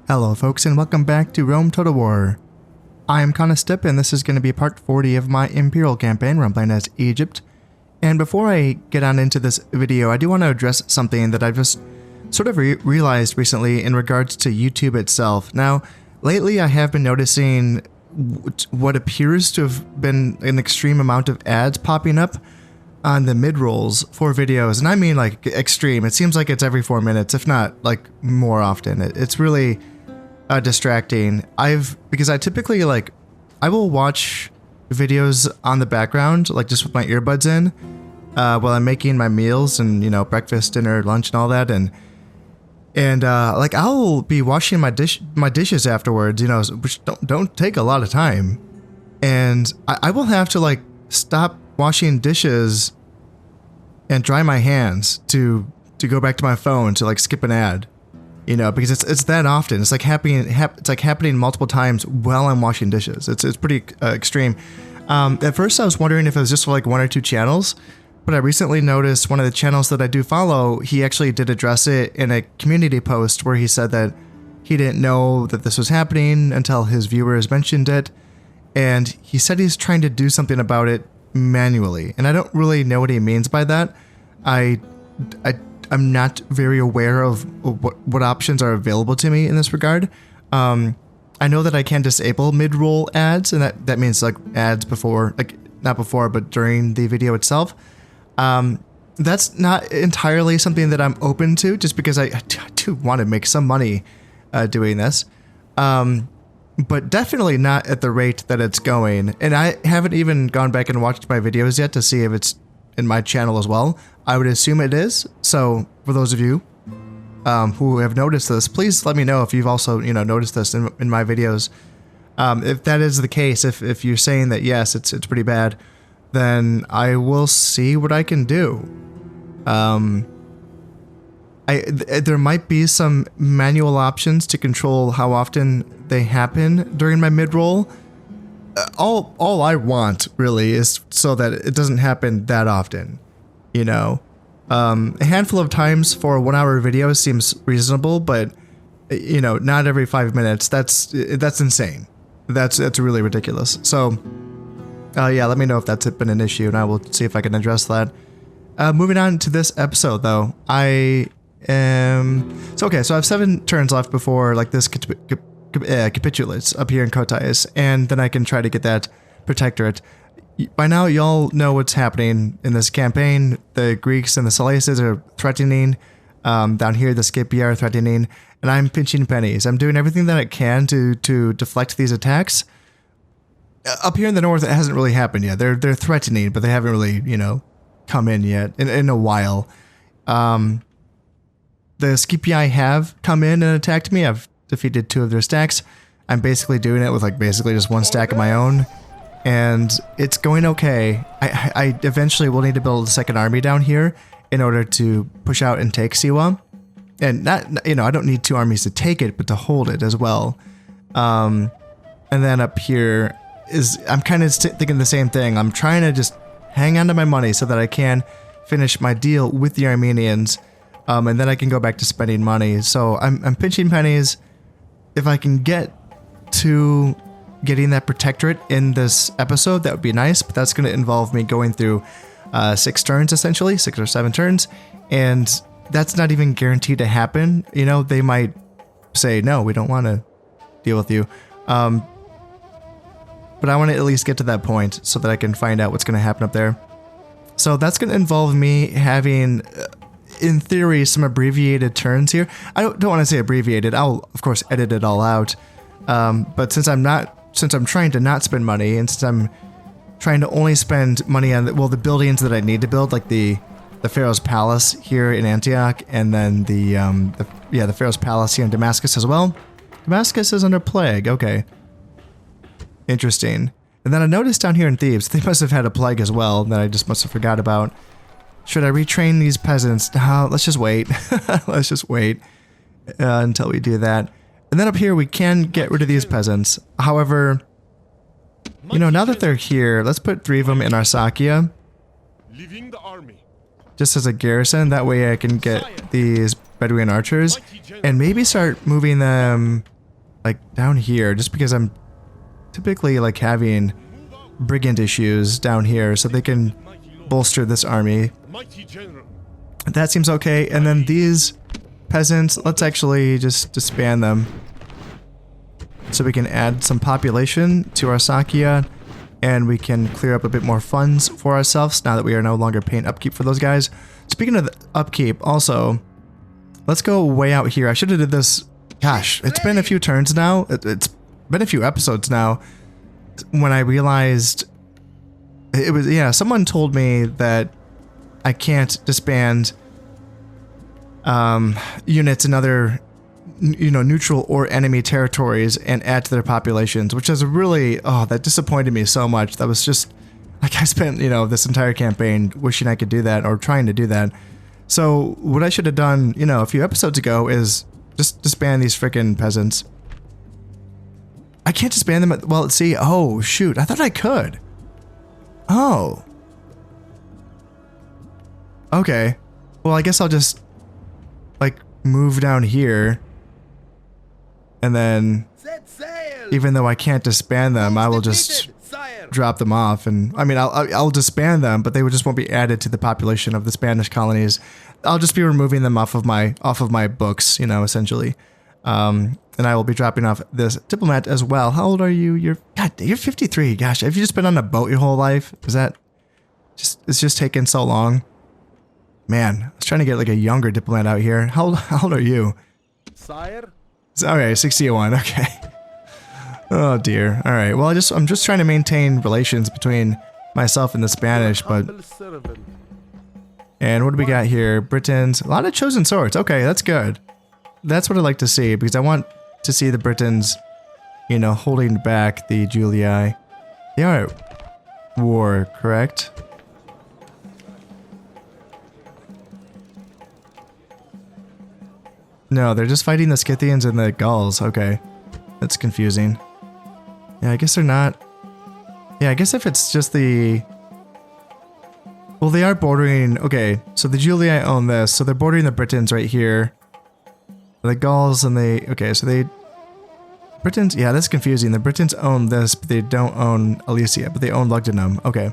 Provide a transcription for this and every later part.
Hello folks and welcome back to Rome Total War. I am Conostip and this is going to be part 40 of my Imperial campaign where I'm playing as Egypt. And before I get on into this video, I do want to address something that I've just sort of realized recently in regards to YouTube itself. Now, lately I have been noticing what appears to have been an extreme amount of ads popping up on the mid-rolls for videos, and I mean like extreme. It seems like it's every 4 minutes, if not like more often. It's really distracting. Because I typically I will watch videos on the background, like just with my earbuds in, while I'm making my meals and, you know, breakfast, dinner, lunch and all that, and like I'll be washing my dishes afterwards, you know, which don't take a lot of time, and I will have to like stop washing dishes and dry my hands to go back to my phone to like skip an ad, you know, because it's that often. It's like happening multiple times while I'm washing dishes. It's pretty extreme. At first I was wondering if it was just for like one or two channels, but I recently noticed one of the channels that I do follow, he actually did address it in a community post where he said that he didn't know that this was happening until his viewers mentioned it, and he said he's trying to do something about it manually, and I don't really know what he means by that. I'm not very aware of what options are available to me in this regard. I know that I can disable mid-roll ads, and that means like ads before, like not before, but during the video itself. That's not entirely something that I'm open to, just because I do want to make some money doing this. But definitely not at the rate that it's going. And I haven't even gone back and watched my videos yet to see if it's in my channel as well. I would assume it is. So for those of you who have noticed this, please let me know if you've also, you know, noticed this in my videos. If that is the case, if you're saying that yes, it's pretty bad, then I will see what I can do. There might be some manual options to control how often they happen during my mid-roll. All I want really is so that it doesn't happen that often, you know. A handful of times for a 1 hour video seems reasonable, but you know, not every 5 minutes. That's insane. That's really ridiculous. So yeah, let me know if that's been an issue and I will see if I can address that. Moving on to this episode though, so I have 7 turns left before like this capitulates up here in Kotais, and then I can try to get that protectorate. By now y'all know what's happening in this campaign. The Greeks and the Seleucids are threatening. Down here the Scipii are threatening, and I'm pinching pennies. I'm doing everything that I can to deflect these attacks. Up here in the north it hasn't really happened yet. They're threatening, but they haven't really, you know, come in yet in a while. The Scipii have come in and attacked me. I've defeated 2 of their stacks. I'm basically doing it with like basically just 1 stack of my own, and it's going okay. I eventually will need to build a second army down here in order to push out and take Siwa, and not, you know, I don't need 2 armies to take it, but to hold it as well. And then up here I'm kind of thinking the same thing. I'm trying to just hang on to my money so that I can finish my deal with the Armenians. And then I can go back to spending money. So I'm pinching pennies. If I can get to getting that protectorate in this episode, that would be nice. But that's going to involve me going through 6 turns, essentially, 6 or 7 turns. And that's not even guaranteed to happen. You know, they might say, no, we don't want to deal with you. But I want to at least get to that point so that I can find out what's going to happen up there. So that's going to involve me having, in theory, some abbreviated turns here. I don't want to say abbreviated. I'll of course edit it all out. But since I'm trying to not spend money, and since I'm trying to only spend money on the buildings that I need to build, like the Pharaoh's Palace here in Antioch, and then the Pharaoh's Palace here in Damascus as well. Damascus is under plague. Okay, interesting. And then I noticed down here in Thebes, they must have had a plague as well that I just must have forgot about. Should I retrain these peasants? Let's just wait. Let's just wait until we do that. And then up here, we can get rid of these peasants. However, you know, now that they're here, let's put 3 of them in Arsacia. Just as a garrison. That way I can get these Bedouin archers and maybe start moving them like down here, just because I'm typically like having brigand issues down here, so they can bolster this army. That seems okay. And then these peasants, let's actually just disband them so we can add some population to our Sakia, and we can clear up a bit more funds for ourselves now that we are no longer paying upkeep for those guys. Speaking of the upkeep, also, let's go way out here. I should have did this. Gosh, it's been a few turns now. It's been a few episodes now when I realized it was, yeah, someone told me that I can't disband units in other, you know, neutral or enemy territories and add to their populations, which is really, oh, that disappointed me so much. That was just, like, I spent, you know, this entire campaign wishing I could do that, or trying to do that. So what I should have done, you know, a few episodes ago is just disband these freaking peasants. I can't disband them. Well, let's see. Oh, shoot. I thought I could. Oh. Okay. Well, I guess I'll just, like, move down here. And then, even though I can't disband them, I will just drop them off. And, I mean, I'll disband them, but they just won't be added to the population of the Spanish colonies. I'll just be removing them off of my books, you know, essentially. And I will be dropping off this diplomat as well. How old are you? You're 53. Gosh, have you just been on a boat your whole life? Is that it's just taking so long? Man, I was trying to get like a younger diplomat out here. How old are you? Sire? Okay, 61. Okay. Oh dear. All right. Well, I'm just trying to maintain relations between myself and the Spanish, but. And what do we got here? Britons. A lot of chosen swords. Okay, that's good. That's what I like to see, because I want to see the Britons, you know, holding back the Julii. They are at war, correct? No, they're just fighting the Scythians and the Gauls. Okay. That's confusing. Yeah, I guess they're not. Yeah, I guess if it's just the... Well, they are bordering... Okay, so the Julii own this, so they're bordering the Britons right here. The Gauls and they... Okay, so they... Britons... Yeah, that's confusing. The Britons own this, but they don't own Alesia, but they own Lugdunum. Okay.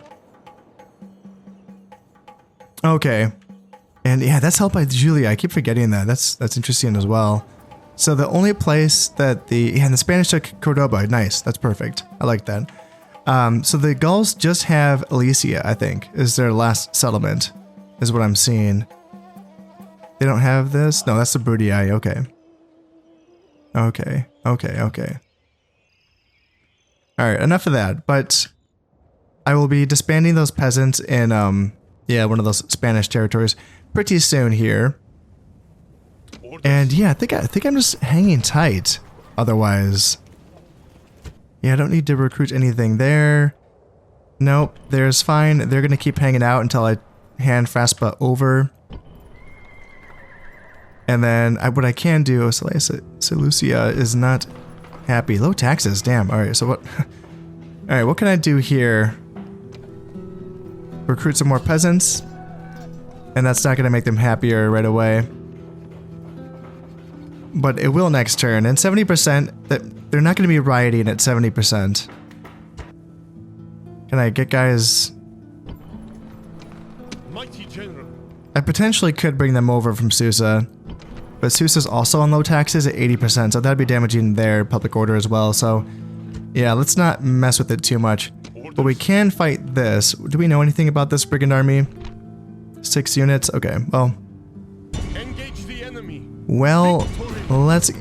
Okay. And yeah, that's held by the Julii. I keep forgetting that. That's interesting as well. So the only place that the... Yeah, and the Spanish took Cordoba. Nice. That's perfect. I like that. So the Gauls just have Alesia, I think, is their last settlement, is what I'm seeing. They don't have this? No, that's the Brudii. Okay. Okay. Okay. Okay. Alright, enough of that. But I will be disbanding those peasants in, yeah, one of those Spanish territories pretty soon here. And yeah, I think I'm just hanging tight. Otherwise, yeah, I don't need to recruit anything there. Nope, there's fine. They're gonna keep hanging out until I hand Fraspa over. And then what I can do is Seleucia is not happy. Low taxes, damn. All right, so what? All right, what can I do here? Recruit some more peasants, and that's not gonna make them happier right away. But it will next turn, and 70%, that they're not going to be rioting at 70%. Can I get guys... Mighty General. I potentially could bring them over from Susa, but Susa's also on low taxes at 80%, so that'd be damaging their public order as well, so yeah, let's not mess with it too much. But we can fight this. Do we know anything about this Brigand army? 6 units? Okay, well... Engage the enemy. Well, let's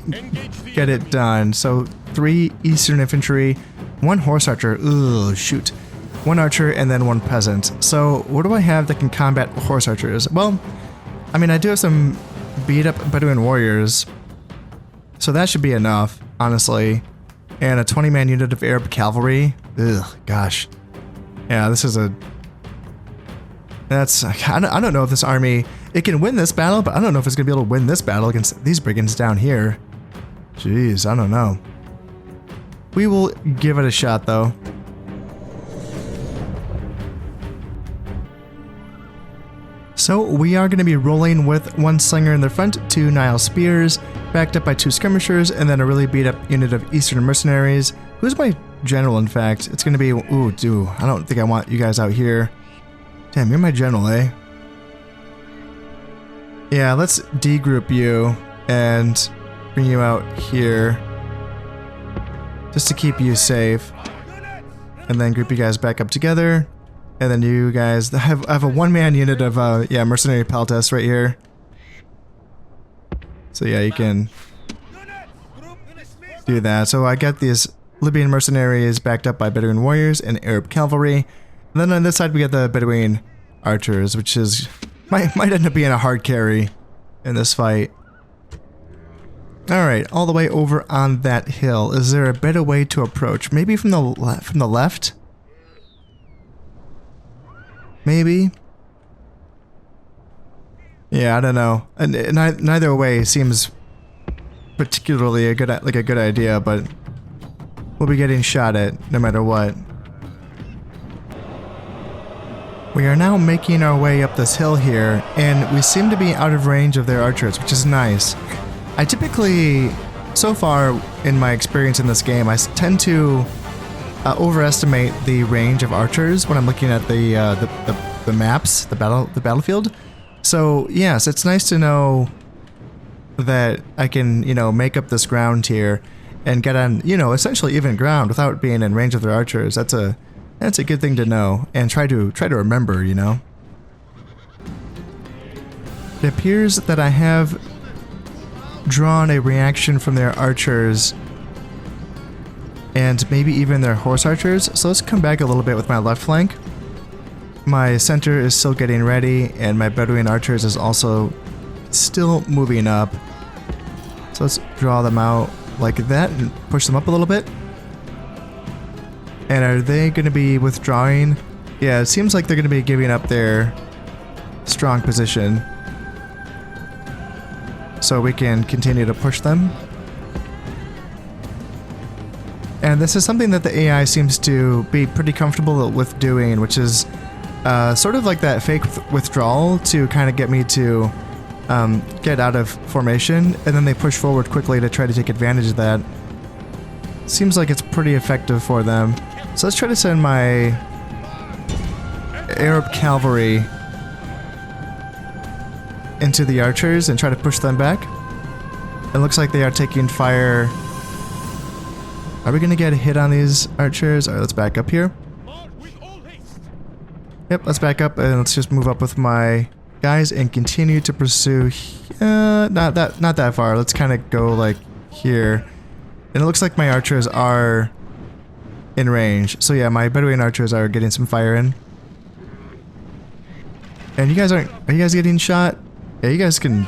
get it done. So 3 Eastern Infantry, 1 Horse Archer, ugh, shoot, 1 Archer, and then 1 Peasant. So what do I have that can combat Horse Archers? Well, I mean, I do have some beat up Bedouin Warriors, so that should be enough, honestly. And a 20-man unit of Arab Cavalry, ugh, gosh. Yeah, this is a... That's... I don't know if this army... It can win this battle, but I don't know if it's going to be able to win this battle against these brigands down here. Jeez, I don't know. We will give it a shot, though. So we are going to be rolling with 1 slinger in the front, 2 Nile spears, backed up by 2 skirmishers, and then a really beat up unit of Eastern mercenaries. Who's my general, in fact? It's gonna be, ooh, dude, I don't think I want you guys out here. Damn, you're my general, eh? Yeah, let's degroup you and bring you out here just to keep you safe. And then group you guys back up together. And then you guys, I have a 1-man unit of, yeah, mercenary peltasts right here. So yeah, you can do that. So I got these Libyan mercenaries backed up by Bedouin warriors and Arab cavalry. And then on this side we got the Bedouin archers, which is might end up being a hard carry in this fight. Alright, all the way over on that hill. Is there a better way to approach? Maybe from the left? Maybe? Yeah, I don't know. And neither way seems particularly a good idea, but we'll be getting shot at no matter what. We are now making our way up this hill here, and we seem to be out of range of their archers, which is nice. I typically, so far in my experience in this game, I tend to overestimate the range of archers when I'm looking at the maps, the battlefield. So yes, it's nice to know that I can, you know, make up this ground here and get on, you know, essentially even ground without being in range of their archers. That's a good thing to know and try to remember, you know. It appears that I have drawn a reaction from their archers and maybe even their horse archers. So let's come back a little bit with my left flank. My center is still getting ready, and my Bedouin archers is also still moving up. So let's draw them out like that and push them up a little bit. And are they going to be withdrawing? Yeah, it seems like they're going to be giving up their strong position. So we can continue to push them. And this is something that the AI seems to be pretty comfortable with doing, which is sort of like that fake withdrawal to kind of get me to get out of formation, and then they push forward quickly to try to take advantage of that. Seems like it's pretty effective for them. So let's try to send my Arab cavalry into the archers and try to push them back. It looks like they are taking fire. Are we going to get a hit on these archers? Alright, let's back up here. Yep, let's back up and let's just move up with my guys and continue to pursue. Not that far. Let's kind of go like here. And it looks like my archers are in range. So yeah, my Bedouin archers are getting some fire in. And you guys are you guys getting shot? Yeah, you guys can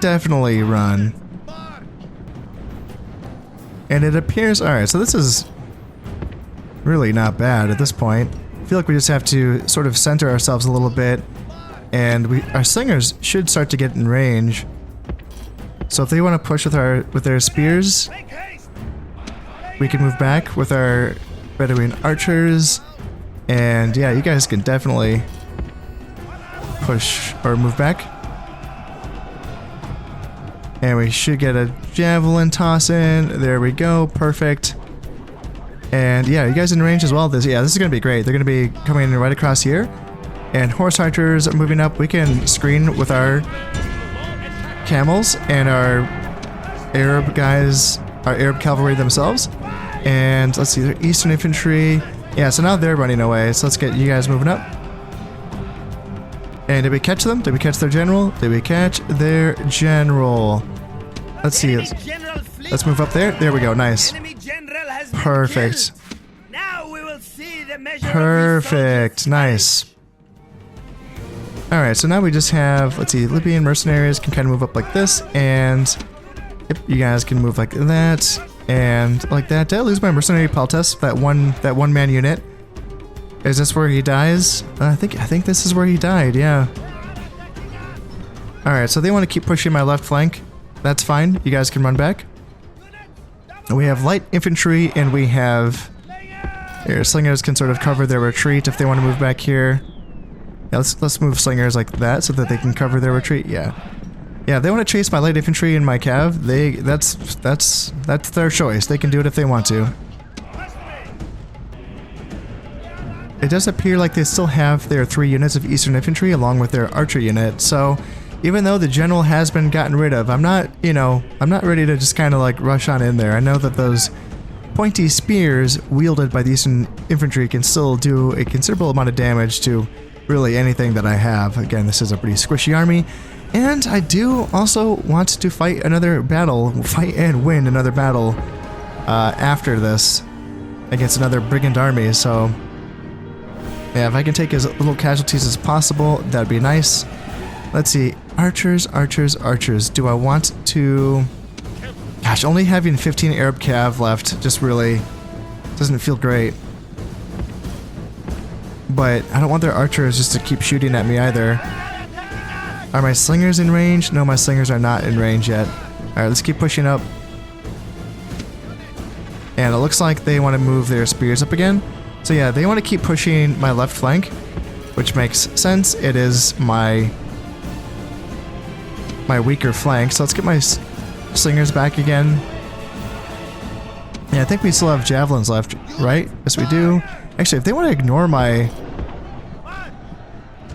definitely run. And it appears, alright, so this is really not bad at this point. I feel like we just have to sort of center ourselves a little bit, and our slingers should start to get in range. So if they want to push with their spears, we can move back with our Bedouin archers, and yeah, you guys can definitely push or move back. And we should get a javelin toss in. There we go. Perfect. And yeah, you guys in range as well. This is going to be great. They're going to be coming right across here. And horse archers are moving up. We can screen with our camels and our Arab guys, our Arab cavalry themselves. And let's see, they're Eastern infantry. Yeah, so now they're running away. So let's get you guys moving up. And did we catch them? Did we catch their general? Did we catch their general? Let's see. Let's move up there. There we go. Nice. Perfect. Perfect. Nice. Alright, so now we just have, let's see, Libyan mercenaries can kind of move up like this, and yep, you guys can move like that, and like that. Did I lose my mercenary peltasts? That one man unit? Is this where he dies? I think this is where he died, yeah. Alright, so they want to keep pushing my left flank. That's fine. You guys can run back. We have light infantry, and we have... Here, slingers can sort of cover their retreat if they want to move back here. Yeah, let's move slingers like that so that they can cover their retreat. Yeah. Yeah, if they want to chase my light infantry and my cav, that's their choice. They can do it if they want to. It does appear like they still have their 3 units of Eastern Infantry along with their archer unit, so even though the general has been gotten rid of, I'm not ready to just kind of like rush on in there. I know that those pointy spears wielded by the Eastern Infantry can still do a considerable amount of damage to really anything that I have. Again, this is a pretty squishy army, and I do also want to fight another battle, fight and win another battle after this against another Brigand army, so yeah, if I can take as little casualties as possible, that'd be nice. Let's see. Archers, archers, archers. Do I want to... Gosh, only having 15 Arab cav left just really doesn't feel great. But I don't want their archers just to keep shooting at me either. Are my slingers in range? No, my slingers are not in range yet. Alright, let's keep pushing up. And it looks like they want to move their spears up again. So yeah, they want to keep pushing my left flank, which makes sense. It is my weaker flank. So let's get my slingers back again. Yeah, I think we still have javelins left, right? Yes, we do. Actually, if they want to ignore my...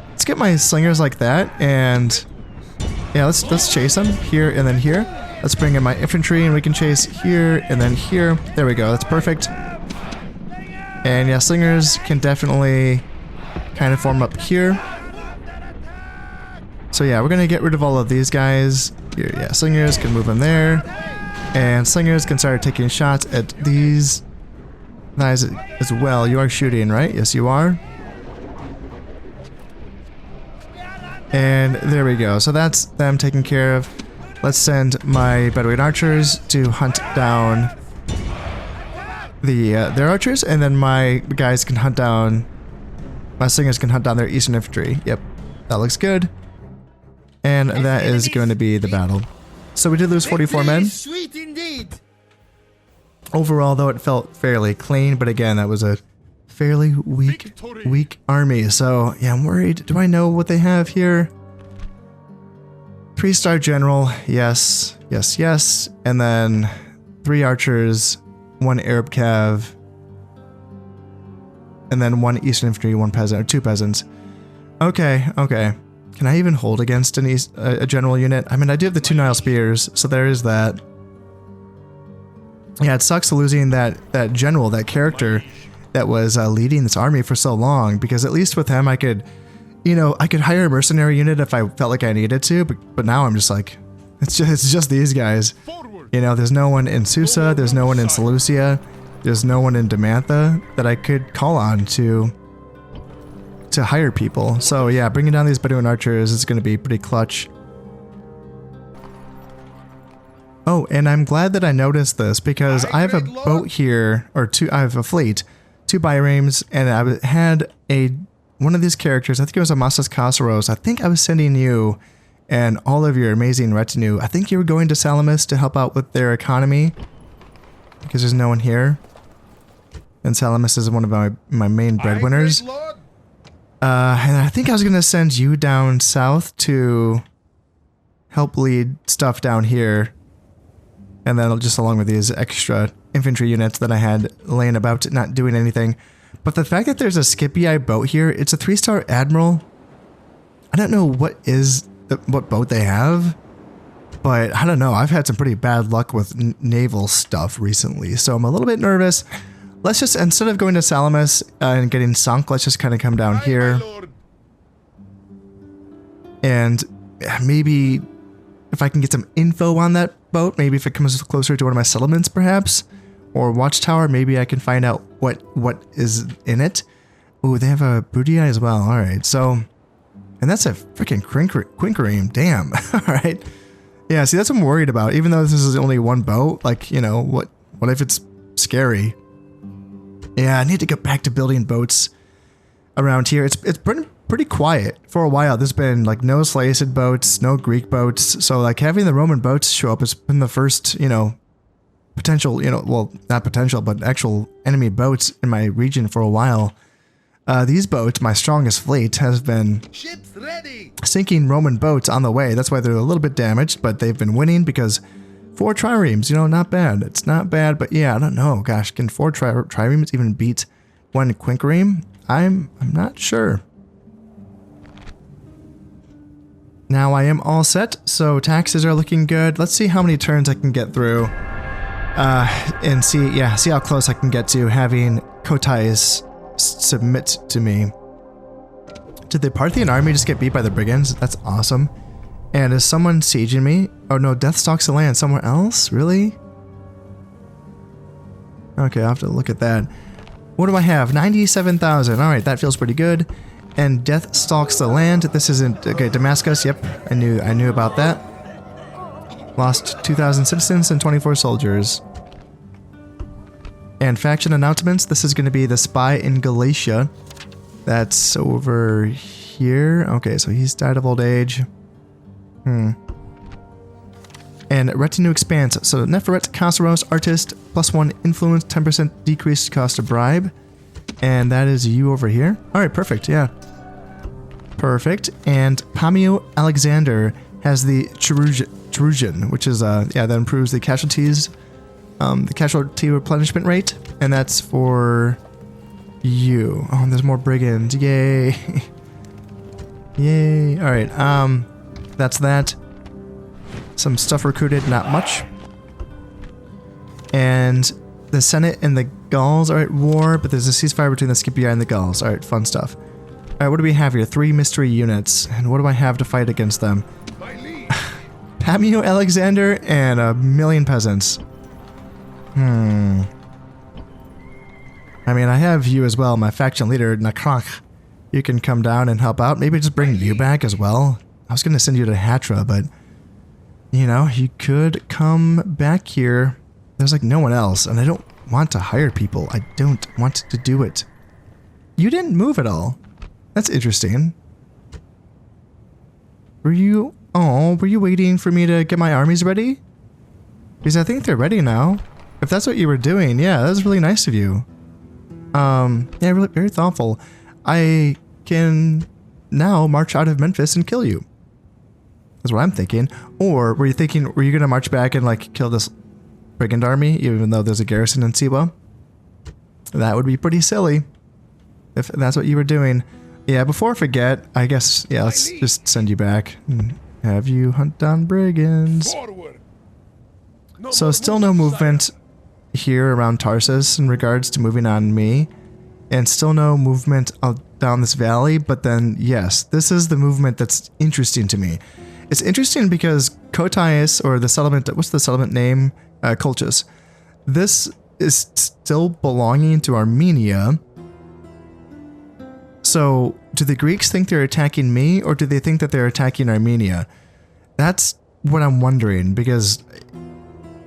Let's get my slingers like that, and yeah, let's chase them here and then here. Let's bring in my infantry, and we can chase here and then here. There we go. That's perfect. And yeah, slingers can definitely kind of form up here. So yeah, we're gonna get rid of all of these guys. Here, yeah, slingers can move in there. And slingers can start taking shots at these guys as well. You are shooting, right? Yes, you are. And there we go. So that's them taken care of. Let's send my Bedouin archers to hunt down their archers, and then my guys can hunt down, my slingers can hunt down their Eastern Infantry. Yep, that looks good. And that is going to be the battle. So we did lose 44 men. Sweet indeed. Overall, though, it felt fairly clean, but again, that was a fairly weak army. So yeah, I'm worried. Do I know what they have here? 3-star general, yes, yes, yes, and then 3 archers, 1 Arab cav, and then 1 Eastern Infantry, 1 peasant, or 2 peasants. Okay, okay. Can I even hold against a general unit? I mean, I do have the 2 Nile Spears, so there is that. Yeah, it sucks losing that general, that character that was leading this army for so long, because at least with him I could, you know, I could hire a mercenary unit if I felt like I needed to, but now I'm just like, it's just these guys. You know, there's no one in Susa, there's no one in Seleucia, there's no one in Damantha that I could call on to hire people. So yeah, bringing down these Bedouin archers is going to be pretty clutch. Oh, and I'm glad that I noticed this, because I have a boat here, or I have a fleet, 2 biremes, and I had one of these characters, I think it was Amasis Kasaros, I think I was sending you and all of your amazing retinue. I think you were going to Salamis to help out with their economy, because there's no one here. And Salamis is one of my main breadwinners. And I think I was going to send you down south to help lead stuff down here. And then just along with these extra infantry units that I had laying about not doing anything. But the fact that there's a Scipii boat here, it's a 3-star admiral. I don't know what boat they have, but I don't know. I've had some pretty bad luck with naval stuff recently, so I'm a little bit nervous. Let's just, instead of going to Salamis and getting sunk, let's just kind of come down here. And maybe if I can get some info on that boat, maybe if it comes closer to one of my settlements perhaps, or watchtower, maybe I can find out what is in it. Ooh, they have a Brigand as well. Alright, so, and that's a freaking quinquereme, damn. Alright. Yeah, see, that's what I'm worried about. Even though this is only 1 boat, like, you know, what if it's scary? Yeah, I need to get back to building boats around here. It's been pretty quiet for a while. There's been like no Seleucid boats, no Greek boats. So like having the Roman boats show up has been the first, you know, potential, you know, well, not potential, but actual enemy boats in my region for a while. These boats, my strongest fleet, has been Ships ready. sinking Roman boats on the way. That's why they're a little bit damaged, but they've been winning because 4 triremes, not bad. It's not bad, but yeah, I don't know. Gosh, can 4 triremes even beat 1 quinquereme? I'm not sure. Now I am all set, so taxes are looking good. Let's see how many turns I can get through. And see how close I can get to having Kotais submit to me. Did the Parthian army just get beat by the Brigands? That's awesome. And is someone sieging me? Oh no, death stalks the land somewhere else? Really? Okay, I'll have to look at that. What do I have? 97,000. Alright, that feels pretty good. And death stalks the land. This isn't... Okay, Damascus, yep. I knew about that. Lost 2,000 citizens and 24 soldiers. And faction announcements. This is going to be the spy in Galatia. That's over here. Okay, so he's died of old age. And retinue expands. So Neferet, Kasseros, artist, +1 influence, 10% decreased cost of bribe. And that is you over here. Alright, perfect, yeah. Perfect. And Pamio Alexander has the Cherugian, which is, that improves the casualties, the casualty replenishment rate. And that's for you. Oh, and there's more brigands. Yay. Yay. Alright, that's that. Some stuff recruited, not much. And the Senate and the Gauls are at war, but there's a ceasefire between the Scipii and the Gauls. Alright, fun stuff. Alright, what do we have here? 3 mystery units. And what do I have to fight against them? Pamio Alexander and 1,000,000 peasants. I mean, I have you as well, my faction leader, Nakrak. You can come down and help out. Maybe just bring you back as well. I was going to send you to Hatra, but... you could come back here. There's like no one else, and I don't want to hire people. I don't want to do it. You didn't move at all. That's interesting. Were you waiting for me to get my armies ready? Because I think they're ready now. If that's what you were doing, yeah, that was really nice of you. Yeah, really very thoughtful. I can now march out of Memphis and kill you. That's what I'm thinking. Or were you going to march back and like kill this brigand army even though there's a garrison in Siwa? That would be pretty silly if that's what you were doing. Yeah, before I forget, I guess, yeah, let's just send you back and have you hunt down brigands. So still no movement here around Tarsus in regards to moving on me, and still no movement down this valley, but then yes, this is the movement that's interesting to me. It's interesting because Kotais, or the settlement, what's the settlement name? Colchis. This is still belonging to Armenia. So, do the Greeks think they're attacking me, or do they think that they're attacking Armenia? That's what I'm wondering, because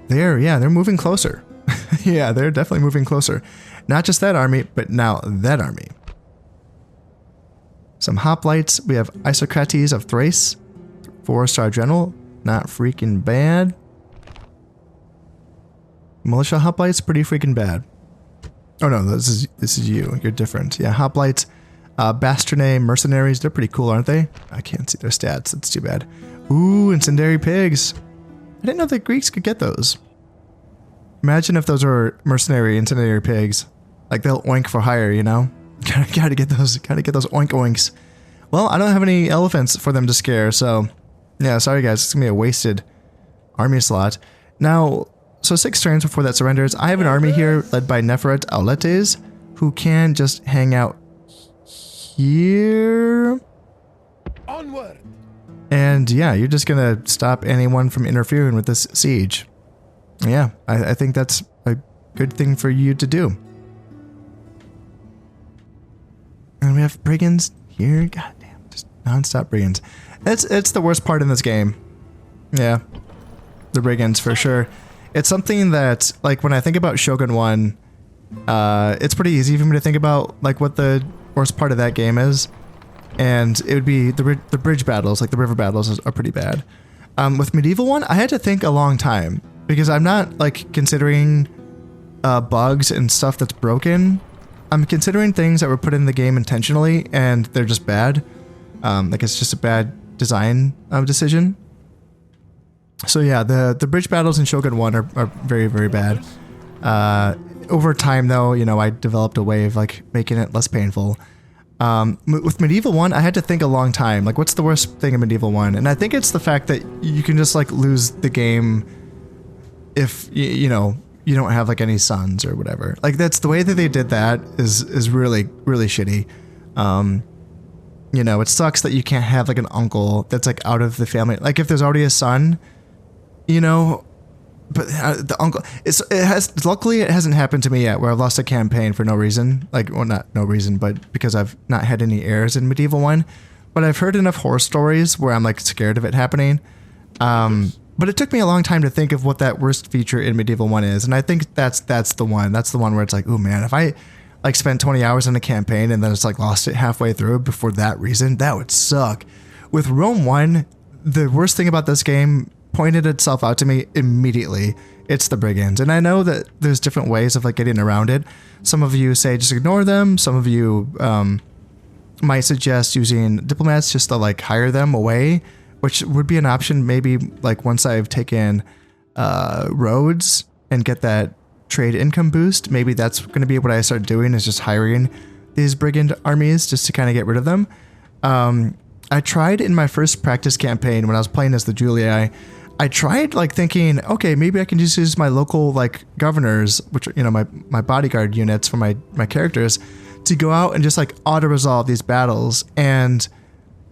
they're moving closer. Yeah, they're definitely moving closer. Not just that army, but now that army. Some hoplites. We have Isocrates of Thrace. 4-star general. Not freaking bad. Militia hoplites, pretty freaking bad. Oh no, this is you. You're different. Yeah, hoplites. Bastarnae mercenaries. They're pretty cool, aren't they? I can't see their stats. That's too bad. Ooh, incendiary pigs. I didn't know the Greeks could get those. Imagine if those were mercenary incendiary pigs. Like they'll oink for hire, you know? Gotta get those oink oinks. Well, I don't have any elephants for them to scare, so yeah, sorry guys, it's gonna be a wasted army slot. Now, so 6 turns before that surrenders. I have an army here led by Neferet Auletes, who can just hang out here. Onward. And yeah, you're just gonna stop anyone from interfering with this siege. Yeah, I think that's a good thing for you to do. And we have brigands here. God damn, just non-stop brigands. It's the worst part in this game. Yeah, the brigands for sure. It's something that, like, when I think about Shogun 1, it's pretty easy for me to think about like what the worst part of that game is, and it would be the bridge battles, like the river battles, are pretty bad. With Medieval 1, I had to think a long time because I'm not like considering bugs and stuff that's broken. I'm considering things that were put in the game intentionally and they're just bad. Like it's just a bad design decision. So yeah, the bridge battles in Shogun 1 are very, very bad. Over time though, you know, I developed a way of like making it less painful. With Medieval 1, I had to think a long time. Like, what's the worst thing in Medieval 1? And I think it's the fact that you can just like lose the game if you know, you don't have like any sons or whatever. Like that's the way that they did that is really, really shitty. You know, it sucks that you can't have like an uncle that's like out of the family. Like if there's already a son, you know, but the uncle, luckily it hasn't happened to me yet where I've lost a campaign for no reason. Like, well, not no reason, but because I've not had any heirs in Medieval 1. But I've heard enough horror stories where I'm like scared of it happening. But it took me a long time to think of what that worst feature in Medieval 1 is. And I think that's the one. That's the one where it's like, oh man, if I like spent 20 hours in a campaign and then it's like lost it halfway through before that reason, that would suck. With Rome 1, the worst thing about this game pointed itself out to me immediately. It's the brigands. And I know that there's different ways of like getting around it. Some of you say just ignore them. Some of you might suggest using diplomats just to like hire them away, which would be an option maybe like once I've taken roads and get that trade income boost. Maybe that's going to be what I start doing, is just hiring these brigand armies just to kind of get rid of them. I tried in my first practice campaign when I was playing as the Julii, I tried like thinking, okay, maybe I can just use my local like governors, which, you know, my bodyguard units for my characters, to go out and just like auto resolve these battles. And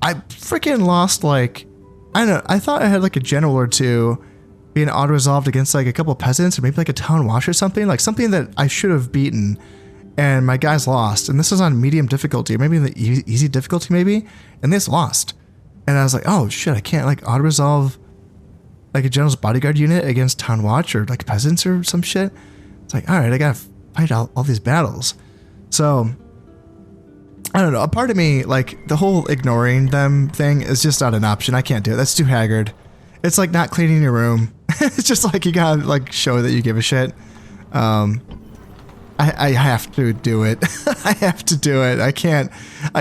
I freaking lost like, I don't know, I thought I had like a general or two being auto resolved against like a couple of peasants or maybe like a town watch or something, like something that I should have beaten. And my guys lost. And this was on medium difficulty, or maybe the easy difficulty maybe. And they just lost. And I was like, oh shit, I can't like auto resolve like a general's bodyguard unit against town watch or like peasants or some shit. It's like, all right, I gotta fight all these battles. So I don't know, a part of me, like the whole ignoring them thing is just not an option. I can't do it. That's too haggard. It's like not cleaning your room. It's just like you gotta like show that you give a shit. I have to do it. I have to do it. I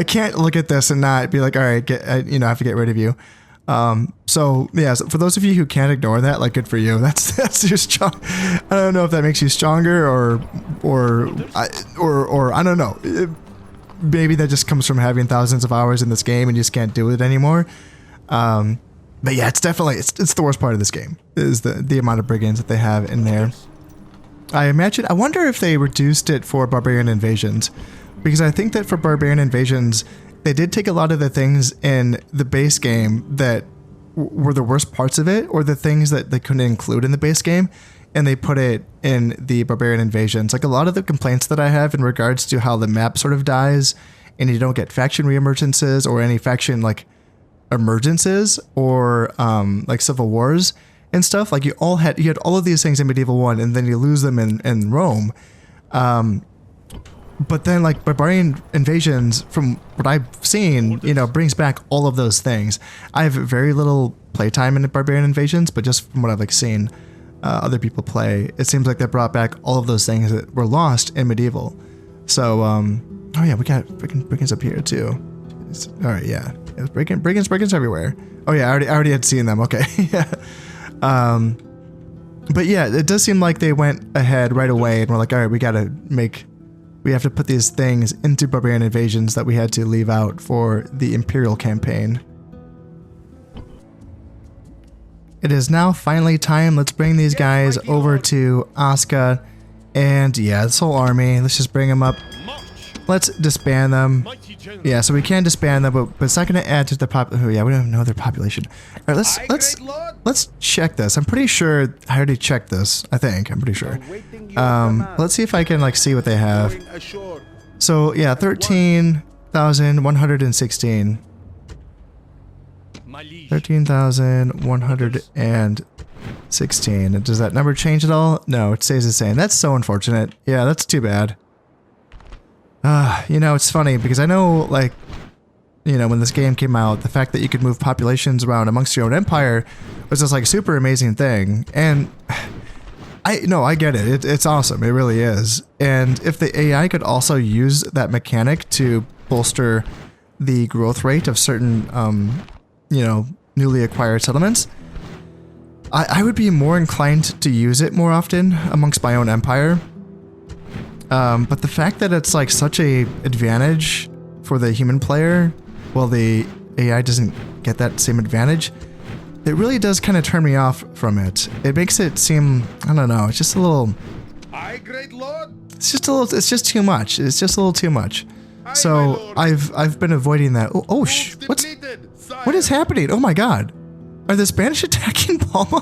can't look at this and not be like, all right, you know, I have to get rid of you. So yeah, so for those of you who can't ignore that, like, good for you. That's your strong. I don't know if that makes you stronger or I don't know. Maybe that just comes from having thousands of hours in this game and you just can't do it anymore. But yeah, it's definitely, it's the worst part of this game is the amount of brigands that they have in there. I wonder if they reduced it for barbarian invasions, because I think that for barbarian invasions, they did take a lot of the things in the base game that were the worst parts of it, or the things that they couldn't include in the base game, and they put it in the barbarian invasions. Like a lot of the complaints that I have in regards to how the map sort of dies, and you don't get faction reemergences or any faction like emergences or like civil wars and stuff. Like you had all of these things in Medieval 1, and then you lose them in Rome. But then like barbarian invasions, from what I've seen, you know, brings back all of those things. I have very little playtime in barbarian invasions, but just from what I've like seen other people play, it seems like they brought back all of those things that were lost in Medieval. So, oh yeah, we got freaking brigands up here too. All right, yeah, brigands everywhere. Oh yeah, I already had seen them. Okay, yeah. But yeah, it does seem like they went ahead right away and we're like, all right, we have to put these things into barbarian invasions that we had to leave out for the Imperial campaign. It is now finally time. Let's bring these guys over to Asuka. And yeah, this whole army, let's just bring them up. Let's disband them. Yeah, so we can disband them, but it's not going to add to the oh yeah, we don't know their population. All right, let's check this. I'm pretty sure I already checked this. I'm pretty sure. Let's see if I can like see what they have. So yeah, 13,116. 13,116. Does that number change at all? No, it stays the same. That's so unfortunate. Yeah, that's too bad. You know, it's funny because I know, like, you know, when this game came out, the fact that you could move populations around amongst your own empire was just like a super amazing thing. And I get it. It's awesome. It really is. And if the AI could also use that mechanic to bolster the growth rate of certain, you know, newly acquired settlements, I would be more inclined to use it more often amongst my own empire. But the fact that it's like such a advantage for the human player, while the AI doesn't get that same advantage, it really does kind of turn me off from it. It makes it seem, I don't know, it's just a little... Aye, great lord. It's just too much. It's just a little too much. Aye, So my lord. I've been avoiding that. Oh, Most what's... depleted, sire. What is happening? Oh my god. Are the Spanish attacking Palma?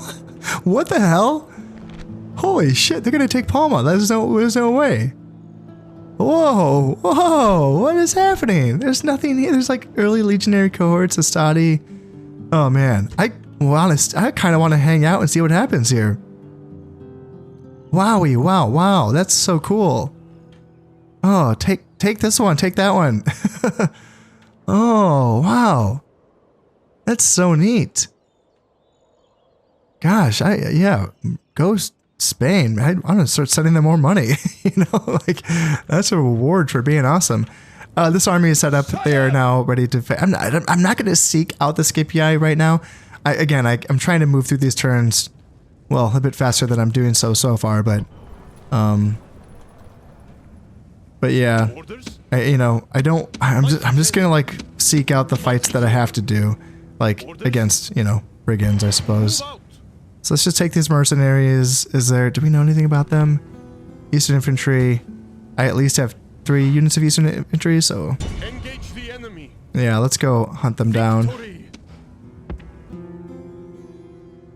What the hell? Holy shit, they're gonna take Palma. There's no way. Whoa, whoa, what is happening? There's nothing here. There's like early legionary cohorts, Astadi. Oh man, I kind of want to hang out and see what happens here. Wowie, wow, that's so cool. Oh, take this one, take that one. Oh, wow. That's so neat. Gosh, yeah, go Spain. I'm gonna start sending them more money. You know, like that's a reward for being awesome. This army is set up. They are now ready to. I'm not gonna seek out the Scipii right now. I'm trying to move through these turns, well, a bit faster than I'm doing so far, but yeah, I'm just gonna like seek out the fights that I have to do, like against, you know, brigands, I suppose. So let's just take these mercenaries. Do we know anything about them? Eastern Infantry. I at least have 3 units of Eastern Infantry, so... Engage the enemy. Yeah, let's go hunt them down. Victory.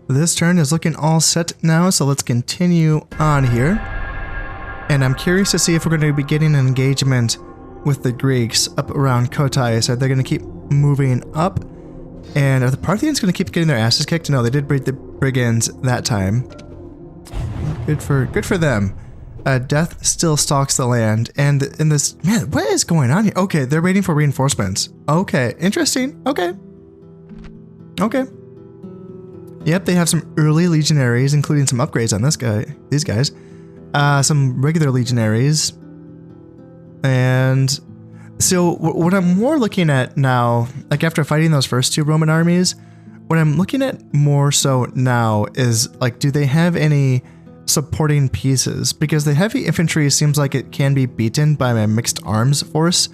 This turn is looking all set now, so let's continue on here. And I'm curious to see if we're going to be getting an engagement with the Greeks up around Kotai. So they're going to keep moving up. And are the Parthians going to keep getting their asses kicked? No, they did break the brigands that time. Good for them. Death still stalks the land, and in this, man, what is going on here? Okay, they're waiting for reinforcements. Okay, interesting. Okay. Yep, they have some early legionaries, including some upgrades on these guys. Some regular legionaries, and so what I'm more looking at now, like after fighting those first 2 Roman armies, what I'm looking at more so now is like, do they have any supporting pieces? Because the heavy infantry seems like it can be beaten by my mixed arms force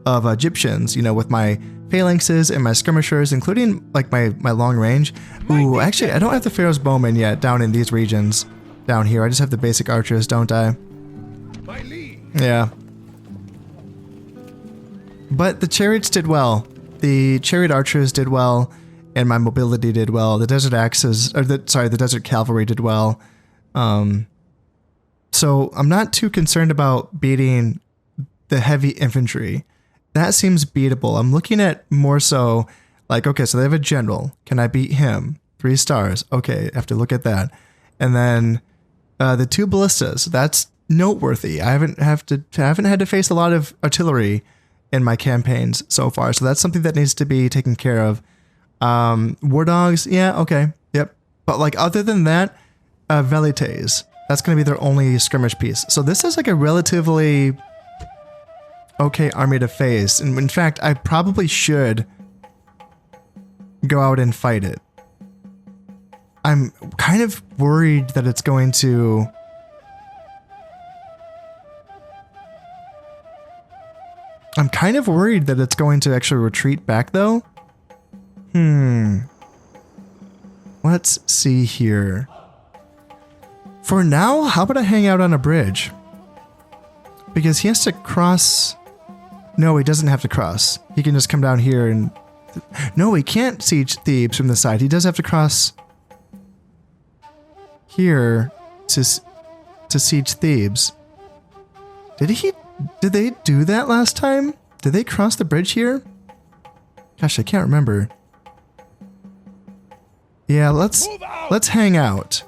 of Egyptians, you know, with my phalanxes and my skirmishers, including like my long range. Ooh, actually, I don't have the Pharaoh's bowmen yet down in these regions down here. I just have the basic archers, don't I? Yeah. But the chariots did well. The chariot archers did well, and my mobility did well. The desert axes, the desert cavalry did well. So I'm not too concerned about beating the heavy infantry. That seems beatable. I'm looking at more so like, okay, so they have a general. Can I beat him? 3 stars. Okay, I have to look at that. And then the 2 ballistas. That's noteworthy. I haven't had to face a lot of artillery in my campaigns so far, so that's something that needs to be taken care of. War dogs, yeah, okay, yep. But like other than that, velites. That's going to be their only skirmish piece. So this is like a relatively okay army to face. And in fact, I probably should go out and fight it. I'm kind of worried that it's going to... I'm kind of worried that it's going to actually retreat back though. Let's see here. For now, how about I hang out on a bridge? Because he has to cross... No, he doesn't have to cross. He can just come down here and... No, he can't siege Thebes from the side. He does have to cross... here to siege Thebes. Did they do that last time? Did they cross the bridge here? Gosh, I can't remember. Yeah, let's hang out.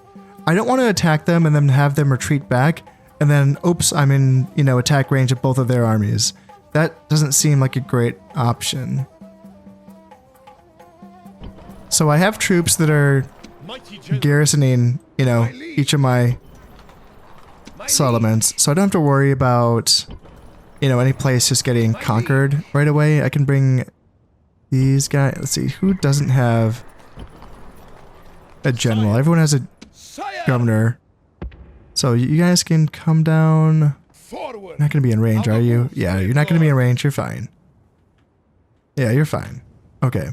I don't want to attack them and then have them retreat back, and then, oops, I'm in, you know, attack range of both of their armies. That doesn't seem like a great option. So I have troops that are garrisoning, you know, each of my settlements, so I don't have to worry about, you know, any place just getting conquered right away. I can bring these guys. Let's see, who doesn't have a general? Everyone has a governor. So you guys can come down. You're not going to be in range, are you? Yeah, you're not going to be in range. You're fine. Yeah, you're fine. Okay.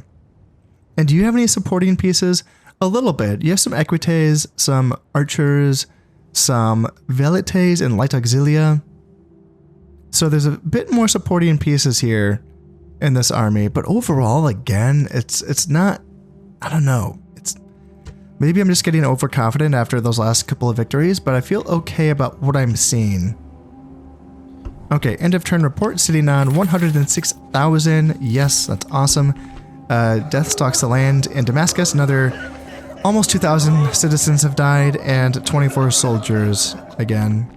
And do you have any supporting pieces? A little bit. You have some equites, some archers, some velites and light auxilia. So there's a bit more supporting pieces here in this army, but overall, again, it's not, I don't know. Maybe I'm just getting overconfident after those last couple of victories, but I feel okay about what I'm seeing. Okay, end of turn report sitting on 106,000. Yes, that's awesome. Death stalks the land in Damascus. Another almost 2,000 citizens have died and 24 soldiers again.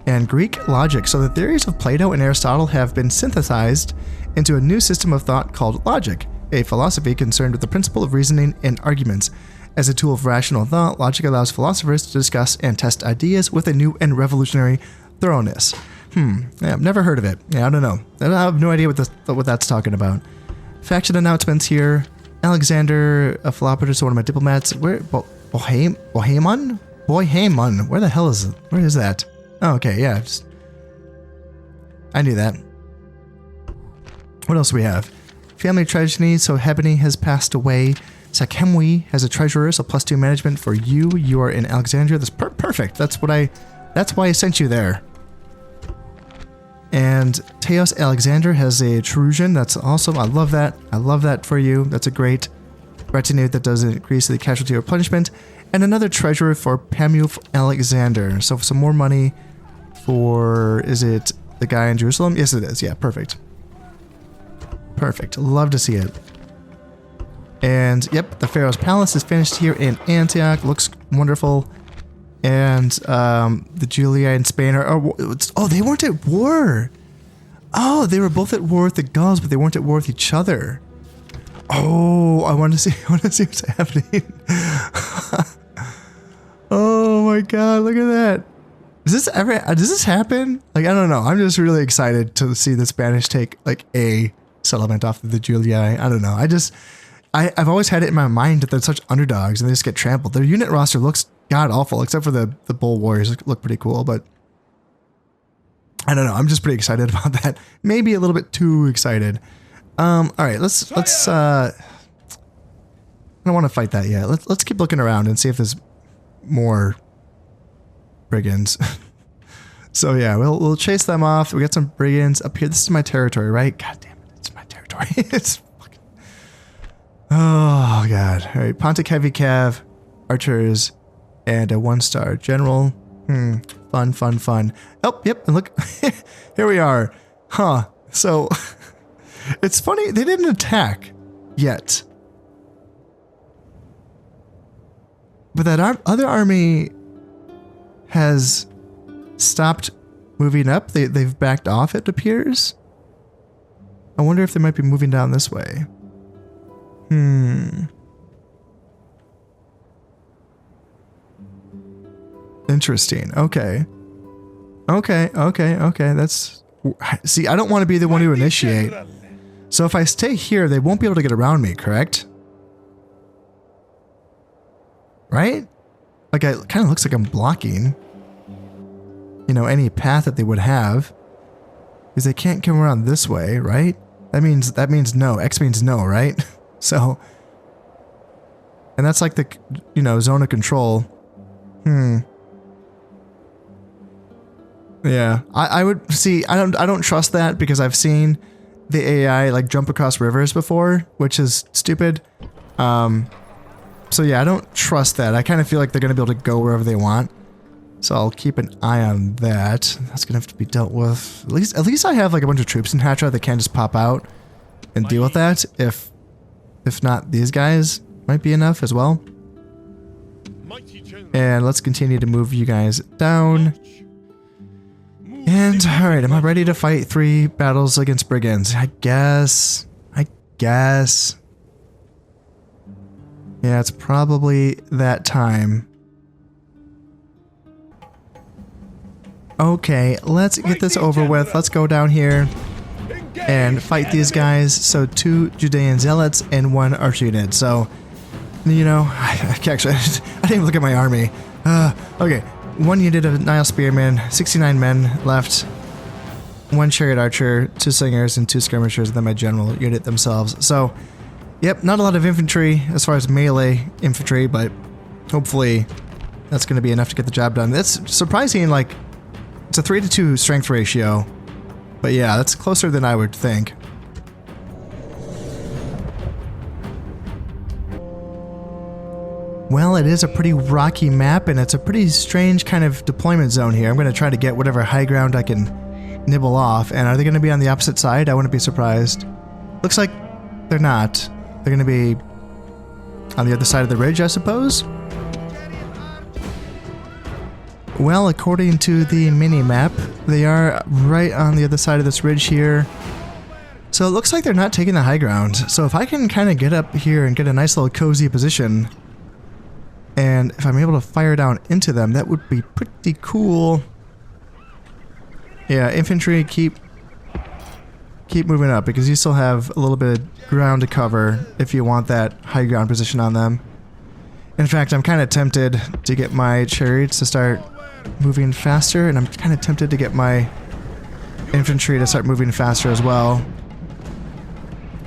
And Greek logic. So the theories of Plato and Aristotle have been synthesized into a new system of thought called logic, a philosophy concerned with the principle of reasoning and arguments. As a tool of rational thought, logic allows philosophers to discuss and test ideas with a new and revolutionary thoroughness. Yeah, I've never heard of it. Yeah, I don't know. I have no idea what that's talking about. Faction announcements here. Alexander Philopodus, one of my diplomats. Where? Bohemond? Bohemond. Where the hell is it? Where is that? Oh, okay, yeah. I knew that. What else do we have? Family tragedy. So Hebony has passed away. Sakhemwi has a treasurer, so +2 management for you. You are in Alexandria. That's perfect. That's why I sent you there. And Teos Alexander has a Trusian. That's awesome. I love that. I love that for you. That's a great retinue that does increase the casualty or punishment. And another treasurer for Pamuf Alexander. So some more money for, is it the guy in Jerusalem? Yes, it is. Yeah, perfect. Perfect. Love to see it. And yep, the Pharaoh's Palace is finished here in Antioch. Looks wonderful. And the Julii in Spain are, oh, they weren't at war. Oh, they were both at war with the Gauls, but they weren't at war with each other. Oh, I want to see what's happening. Oh my God, look at that. Does this happen? Like, I don't know. I'm just really excited to see the Spanish take like a settlement off of the Julii. I don't know. I've always had it in my mind that they're such underdogs and they just get trampled. Their unit roster looks god awful, except for the bull warriors look pretty cool, but I don't know. I'm just pretty excited about that. Maybe a little bit too excited. All right, let's I don't want to fight that yet. Let's keep looking around and see if there's more brigands. So yeah, we'll chase them off. We got some brigands up here. This is my territory, right? God damn it, it's my territory. It's fucking, oh God. All right, Pontic Heavy Cav, archers, and a 1-star general. Fun. Oh, yep, and look, here we are. Huh, so it's funny, they didn't attack yet. But that other army has stopped moving up. They've backed off, it appears. I wonder if they might be moving down this way. Interesting. Okay. That's... See, I don't want to be the one to initiate. So if I stay here, they won't be able to get around me, correct? Right? Like, it kind of looks like I'm blocking, you know, any path that they would have. Because they can't come around this way, right? That means no. X means no, right? So... And that's like the, you know, zone of control. Yeah, I would see. I don't trust that because I've seen the AI like jump across rivers before, which is stupid. So yeah, I don't trust that. I kind of feel like they're gonna be able to go wherever they want. So I'll keep an eye on that. That's gonna have to be dealt with. At least I have like a bunch of troops in Hatra that can just pop out and deal with that. If not, these guys might be enough as well. And let's continue to move you guys down. And, alright, am I ready to fight 3 battles against brigands? I guess. Yeah, it's probably that time. Okay, let's get this over with. Let's go down here and fight these guys. So 2 Judean zealots and 1 archer unit. So, you know, I didn't even look at my army. Okay, 1 unit of Nile spearmen, 69 men left, 1 chariot archer, 2 slingers, and 2 skirmishers, and then my general unit themselves. So, yep, not a lot of infantry as far as melee infantry, but hopefully that's going to be enough to get the job done. That's surprising, like, it's a 3-to-2 strength ratio, but yeah, that's closer than I would think. Well, it is a pretty rocky map, and it's a pretty strange kind of deployment zone here. I'm going to try to get whatever high ground I can nibble off, and are they going to be on the opposite side? I wouldn't be surprised. Looks like they're not. They're going to be on the other side of the ridge, I suppose? Well, according to the mini-map, they are right on the other side of this ridge here. So it looks like they're not taking the high ground. So if I can kind of get up here and get a nice little cozy position, and if I'm able to fire down into them, that would be pretty cool. Yeah, infantry, keep moving up, because you still have a little bit of ground to cover if you want that high ground position on them. In fact, I'm kind of tempted to get my chariots to start moving faster, and I'm kind of tempted to get my infantry to start moving faster as well,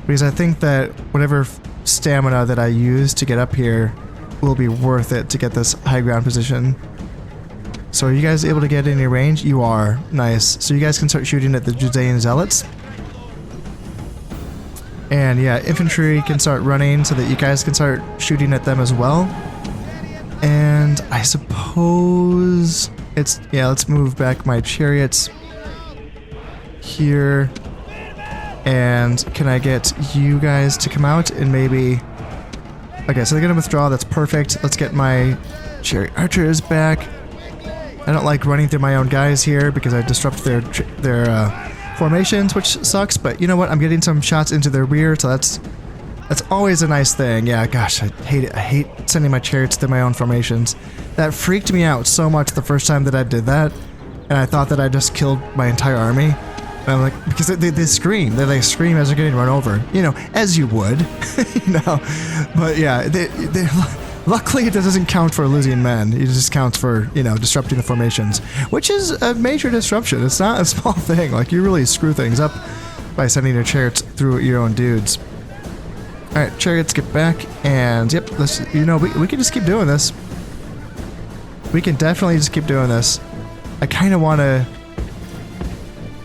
because I think that whatever stamina that I use to get up here will be worth it to get this high ground position. So are you guys able to get any range? You are. Nice. So you guys can start shooting at the Judean zealots. And yeah, infantry can start running so that you guys can start shooting at them as well. And I suppose it's, yeah, let's move back my chariots here. And can I get you guys to come out and maybe... Okay, so they're gonna withdraw, that's perfect. Let's get my chariot archers back. I don't like running through my own guys here because I disrupt their formations, which sucks, but you know what? I'm getting some shots into their rear, so that's always a nice thing. Yeah, gosh, I hate it. I hate sending my chariots through my own formations. That freaked me out so much the first time that I did that, and I thought that I just killed my entire army. And I'm like, because they scream. They scream as they're getting run over. You know, as you would. You know? But yeah, luckily it doesn't count for losing men. It just counts for, you know, disrupting the formations. Which is a major disruption. It's not a small thing. Like, you really screw things up by sending your chariots through your own dudes. Alright, chariots get back. And, yep, let's, you know, we can just keep doing this. We can definitely just keep doing this. I kind of want to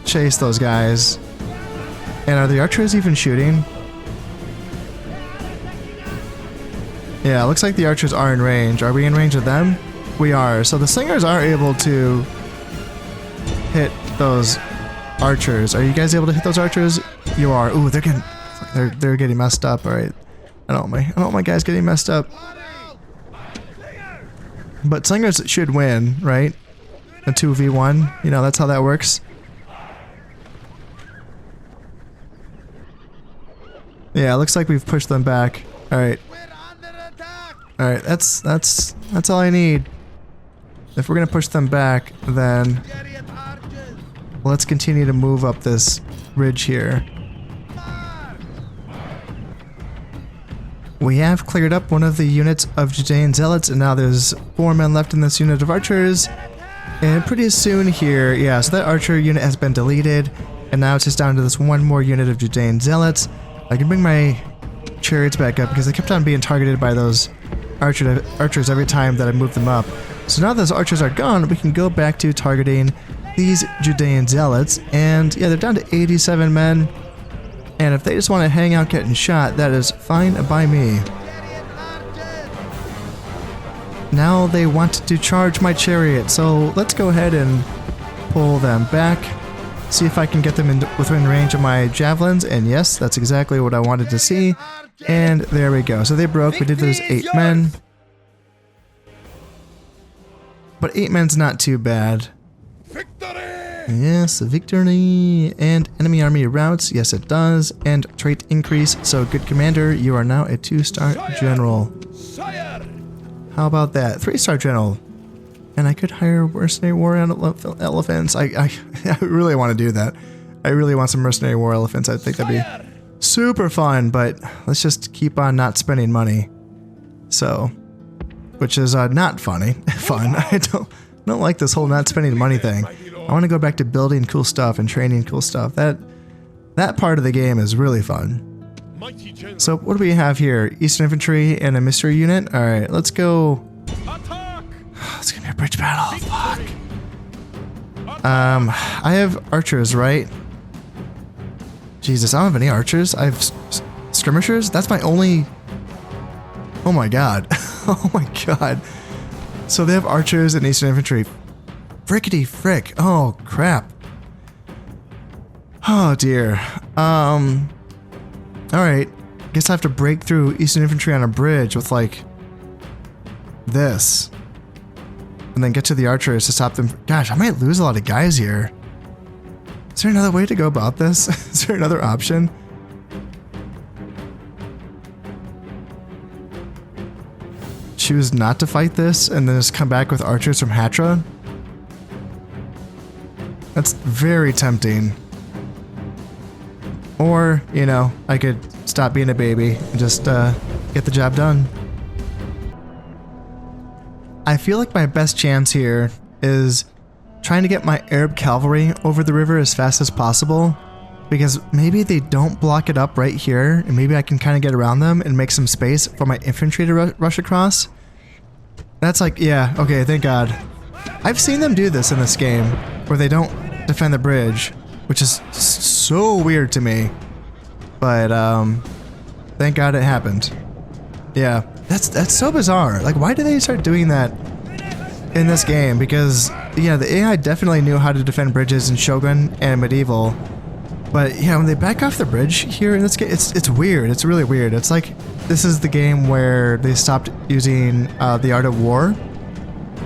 chase those guys. And are the archers even shooting? Yeah, it looks like the archers are in range. Are we in range of them? We are. So the slingers are able to hit those archers. Are you guys able to hit those archers? You are. Ooh, they're getting messed up. All right. I don't want my guys getting messed up. But slingers should win, right? A 2v1. You know, that's how that works. Yeah, it looks like we've pushed them back. All right. All right, that's all I need. If we're gonna push them back, then let's continue to move up this ridge here. We have cleared up one of the units of Judean zealots, and now there's 4 men left in this unit of archers. And pretty soon here, yeah, so that archer unit has been deleted, and now it's just down to this 1 more unit of Judean zealots. I can bring my chariots back up because they kept on being targeted by those archers every time that I moved them up. So now those archers are gone, we can go back to targeting these Judean zealots. And yeah, they're down to 87 men. And if they just want to hang out getting shot, that is fine by me. Now they want to charge my chariot, so let's go ahead and pull them back. See if I can get them within range of my javelins, and yes, that's exactly what I wanted to see. And there we go. So they broke. We did lose 8 men. But 8 men's not too bad. Victory! Yes, victory. And enemy army routes. Yes, it does. And trait increase. So good commander, you are now a 2-star general. Sire! How about that? 3-star general. And I could hire mercenary war elephants. I really want to do that. I really want some mercenary war elephants. I think that'd be super fun, but let's just keep on not spending money. So, which is not funny. Fun. I don't like this whole not spending money thing. I want to go back to building cool stuff and training cool stuff. That part of the game is really fun. So what do we have here? Eastern Infantry and a mystery unit. All right, let's go. It's gonna be a bridge battle. Fuck. I have archers, right? Jesus, I don't have any archers. I have skirmishers. That's my only. Oh my god. Oh my god. So they have archers and Eastern Infantry. Frickety frick. Oh crap. Oh dear. Alright. Guess I have to break through Eastern Infantry on a bridge with like this. And then get to the archers to stop them. Gosh, I might lose a lot of guys here. Is there another way to go about this? Is there another option? Choose not to fight this and then just come back with archers from Hatra? That's very tempting. Or, you know, I could stop being a baby and just get the job done. I feel like my best chance here is trying to get my Arab cavalry over the river as fast as possible, because maybe they don't block it up right here, and maybe I can kind of get around them and make some space for my infantry to rush across. That's like, yeah, okay, thank God. I've seen them do this in this game, where they don't defend the bridge, which is so weird to me, but thank God it happened. Yeah, that's so bizarre. Like, why did they start doing that in this game? Because, yeah, the AI definitely knew how to defend bridges in Shogun and Medieval, but yeah, when they back off the bridge here in this game, it's weird. It's really weird. It's like this is the game where they stopped using the Art of War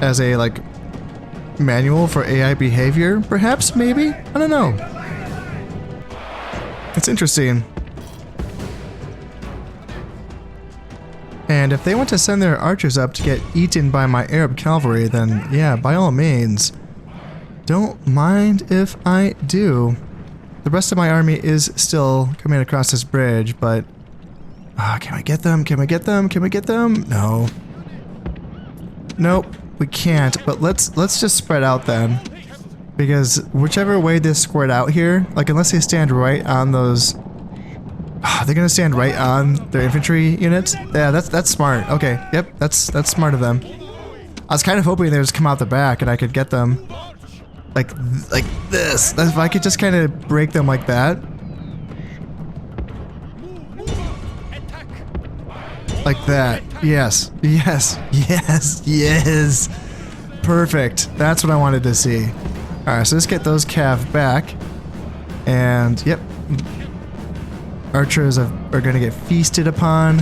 as a like manual for AI behavior, perhaps, maybe? I don't know. It's interesting. And if they want to send their archers up to get eaten by my Arab cavalry, then yeah, by all means. Don't mind if I do. The rest of my army is still coming across this bridge, but... can we get them? Can we get them? Can we get them? No. Nope, we can't, but let's just spread out then. Because whichever way they squared out here, like unless they stand right on those... they're gonna stand right on their infantry units? Yeah, that's smart. Okay, yep, that's smart of them. I was kind of hoping they would just come out the back and I could get them like this. If I could just kind of break them like that. Like that. Yes. Yes. Yes. Yes. Perfect. That's what I wanted to see. Alright, so let's get those cav back. And, yep. Archers are going to get feasted upon.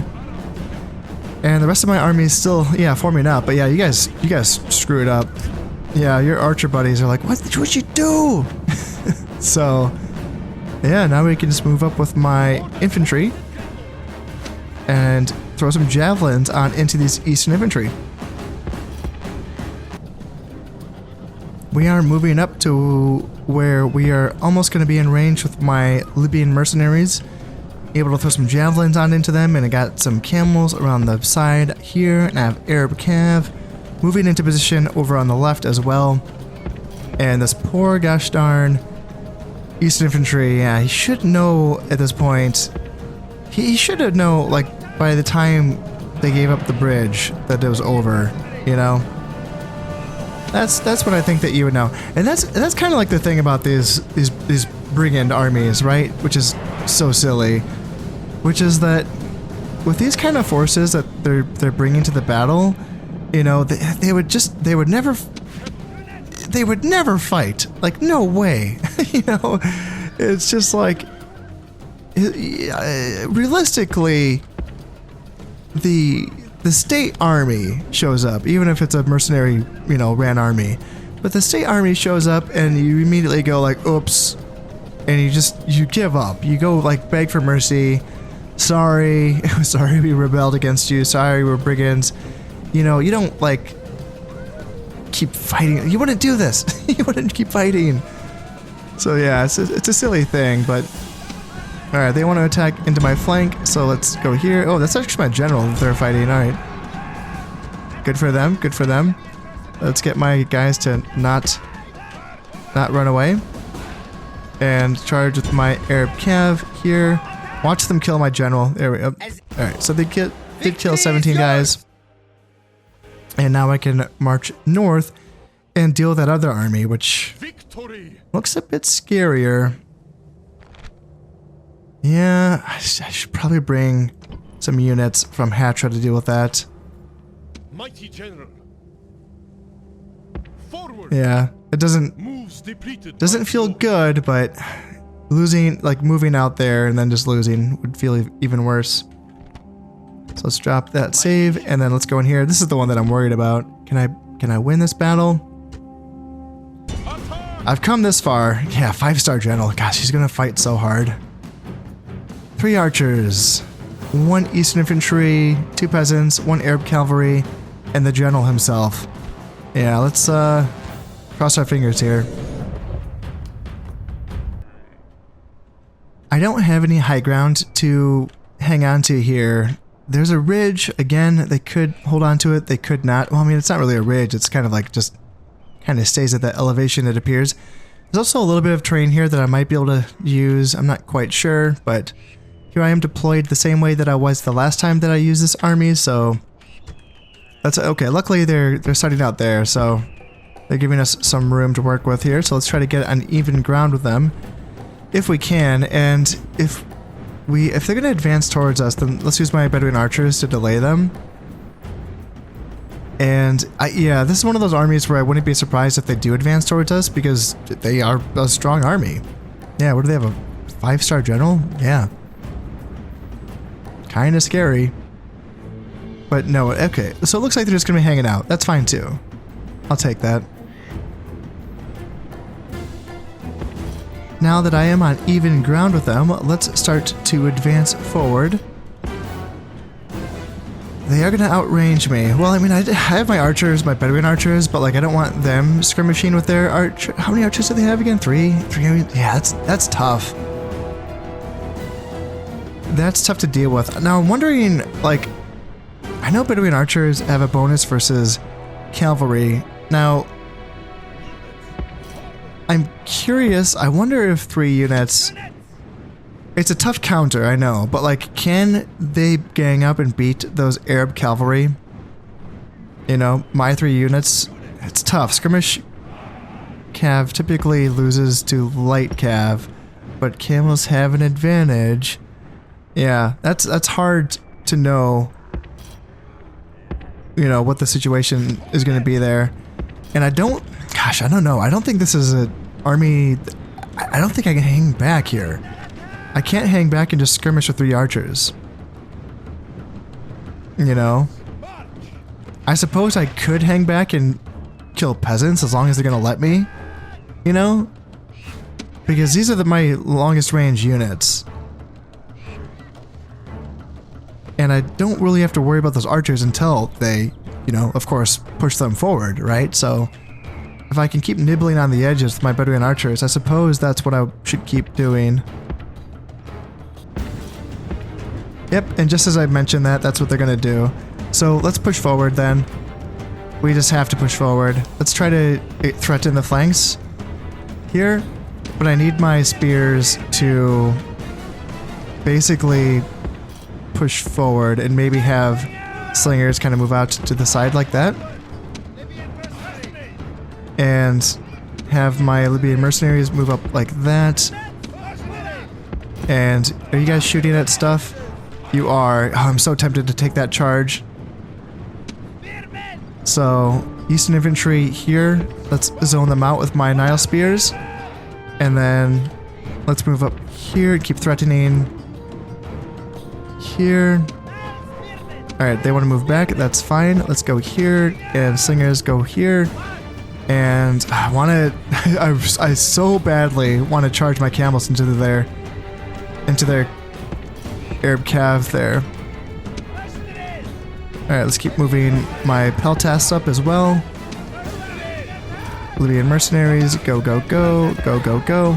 And the rest of my army is still, yeah, forming up. But yeah, you guys screwed up. Yeah, your archer buddies are like, what'd you do? So, yeah, now we can just move up with my infantry. And throw some javelins on into these Eastern Infantry. We are moving up to where we are almost going to be in range with my Libyan mercenaries. Able to throw some javelins on into them, and I got some camels around the side here, and I have Arab cav moving into position over on the left as well. And this poor gosh darn Eastern Infantry, yeah, he should know at this point. He should have known, like, by the time they gave up the bridge, that it was over, you know? That's what I think that you would know. And that's kind of like the thing about these brigand armies, right? Which is so silly. Which is that with these kind of forces that they're bringing to the battle, you know, they would never fight. Like, no way. You know, it's just like realistically, the state army shows up, even if it's a mercenary, you know, ran army. But the state army shows up and you immediately go like, oops, and you give up. You go like beg for mercy. Sorry, we rebelled against you. Sorry, we're brigands. You know, you don't like keep fighting. You wouldn't do this. You wouldn't keep fighting. So yeah, it's a silly thing, but... Alright, they want to attack into my flank, so let's go here. Oh, that's actually my general that they're fighting. Alright. Good for them, good for them. Let's get my guys to not run away. And charge with my Arab Cav here. Watch them kill my general. There we go. Alright, so they did kill 17 guys. And now I can march north and deal with that other army, which looks a bit scarier. Yeah, I should probably bring some units from Hatra to deal with that. Mighty general. Forward. Yeah, it doesn't feel good, but losing, like moving out there and then just losing would feel even worse. So let's drop that save and then let's go in here. This is the one that I'm worried about. Can I win this battle? I've come this far. Yeah, 5-star general. Gosh, he's gonna fight so hard. 3 archers, 1 Eastern infantry, 2 peasants, 1 Arab cavalry, and the general himself. Yeah, let's cross our fingers here. I don't have any high ground to hang on to here. There's a ridge. Again, they could hold on to it. They could not. Well, I mean, it's not really a ridge. It's kind of like just kind of stays at that elevation, it appears. There's also a little bit of terrain here that I might be able to use. I'm not quite sure, but here I am deployed the same way that I was the last time that I used this army, so that's okay. Luckily, they're starting out there, so they're giving us some room to work with here. So let's try to get on even ground with them if we can, and if they're going to advance towards us, then let's use my Bedouin archers to delay them. And yeah, this is one of those armies where I wouldn't be surprised if they do advance towards us because they are a strong army. Yeah, what do they have, a 5-star general? Yeah. Kind of scary. But no, okay. So it looks like they're just going to be hanging out. That's fine too. I'll take that. Now that I am on even ground with them, let's start to advance forward. They are going to outrange me. Well, I mean, I have my archers, my Bedouin archers, but like I don't want them skirmishing with their archer. How many archers do they have again? 3? 3? Yeah, that's tough. That's tough to deal with. Now I'm wondering, like, I know Bedouin archers have a bonus versus cavalry. Now, I'm curious, I wonder if 3 units... It's a tough counter, I know, but like, can they gang up and beat those Arab cavalry? You know, my 3 units, it's tough. Skirmish cav typically loses to light cav, but camels have an advantage. Yeah, that's hard to know, you know, what the situation is going to be there. And I don't know. I don't think this is an army. I don't think I can hang back here. I can't hang back and just skirmish with 3 archers. You know? I suppose I could hang back and kill peasants as long as they're going to let me. You know? Because these are my longest range units. And I don't really have to worry about those archers until they, you know, of course, push them forward, right? So if I can keep nibbling on the edges with my Bedouin archers, I suppose that's what I should keep doing. Yep, and just as I mentioned that's what they're gonna do. So let's push forward then. We just have to push forward. Let's try to threaten the flanks here, but I need my spears to basically push forward and maybe have slingers kind of move out to the side like that. And have my Libyan mercenaries move up like that. And are you guys shooting at stuff? You are. Oh, I'm so tempted to take that charge. So, Eastern infantry here. Let's zone them out with my Nile spears. And then let's move up here and keep threatening here. Alright, they want to move back. That's fine. Let's go here. And slingers go here. And I want to... I so badly want to charge my camels into their Arab cav there. Alright, let's keep moving my peltasts up as well. Libyan mercenaries, go, go, go, go, go, go.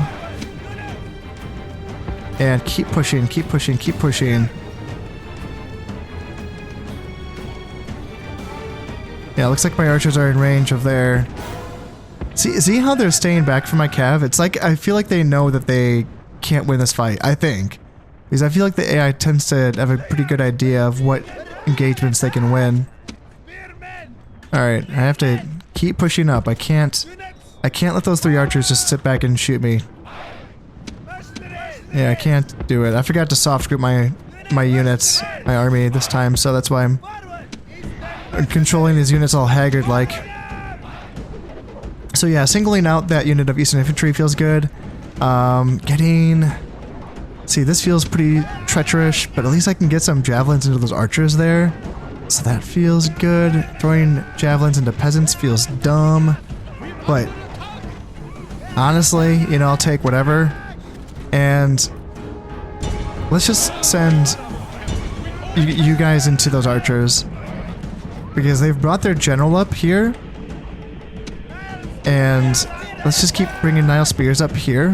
And keep pushing, keep pushing, keep pushing. Yeah, looks like my archers are in range of their... See how they're staying back from my cav? It's like, I feel like they know that they can't win this fight, I think. Because I feel like the AI tends to have a pretty good idea of what engagements they can win. Alright, I have to keep pushing up. I can't let those 3 archers just sit back and shoot me. Yeah, I can't do it. I forgot to soft group my units, my army this time, so that's why I'm controlling these units all haggard-like. So yeah, singling out that unit of Eastern Infantry feels good. See, this feels pretty treacherous, but at least I can get some javelins into those archers there. So that feels good. Throwing javelins into peasants feels dumb. But honestly, you know, I'll take whatever. And let's just send you guys into those archers. Because they've brought their general up here. And let's just keep bringing Nile Spears up here.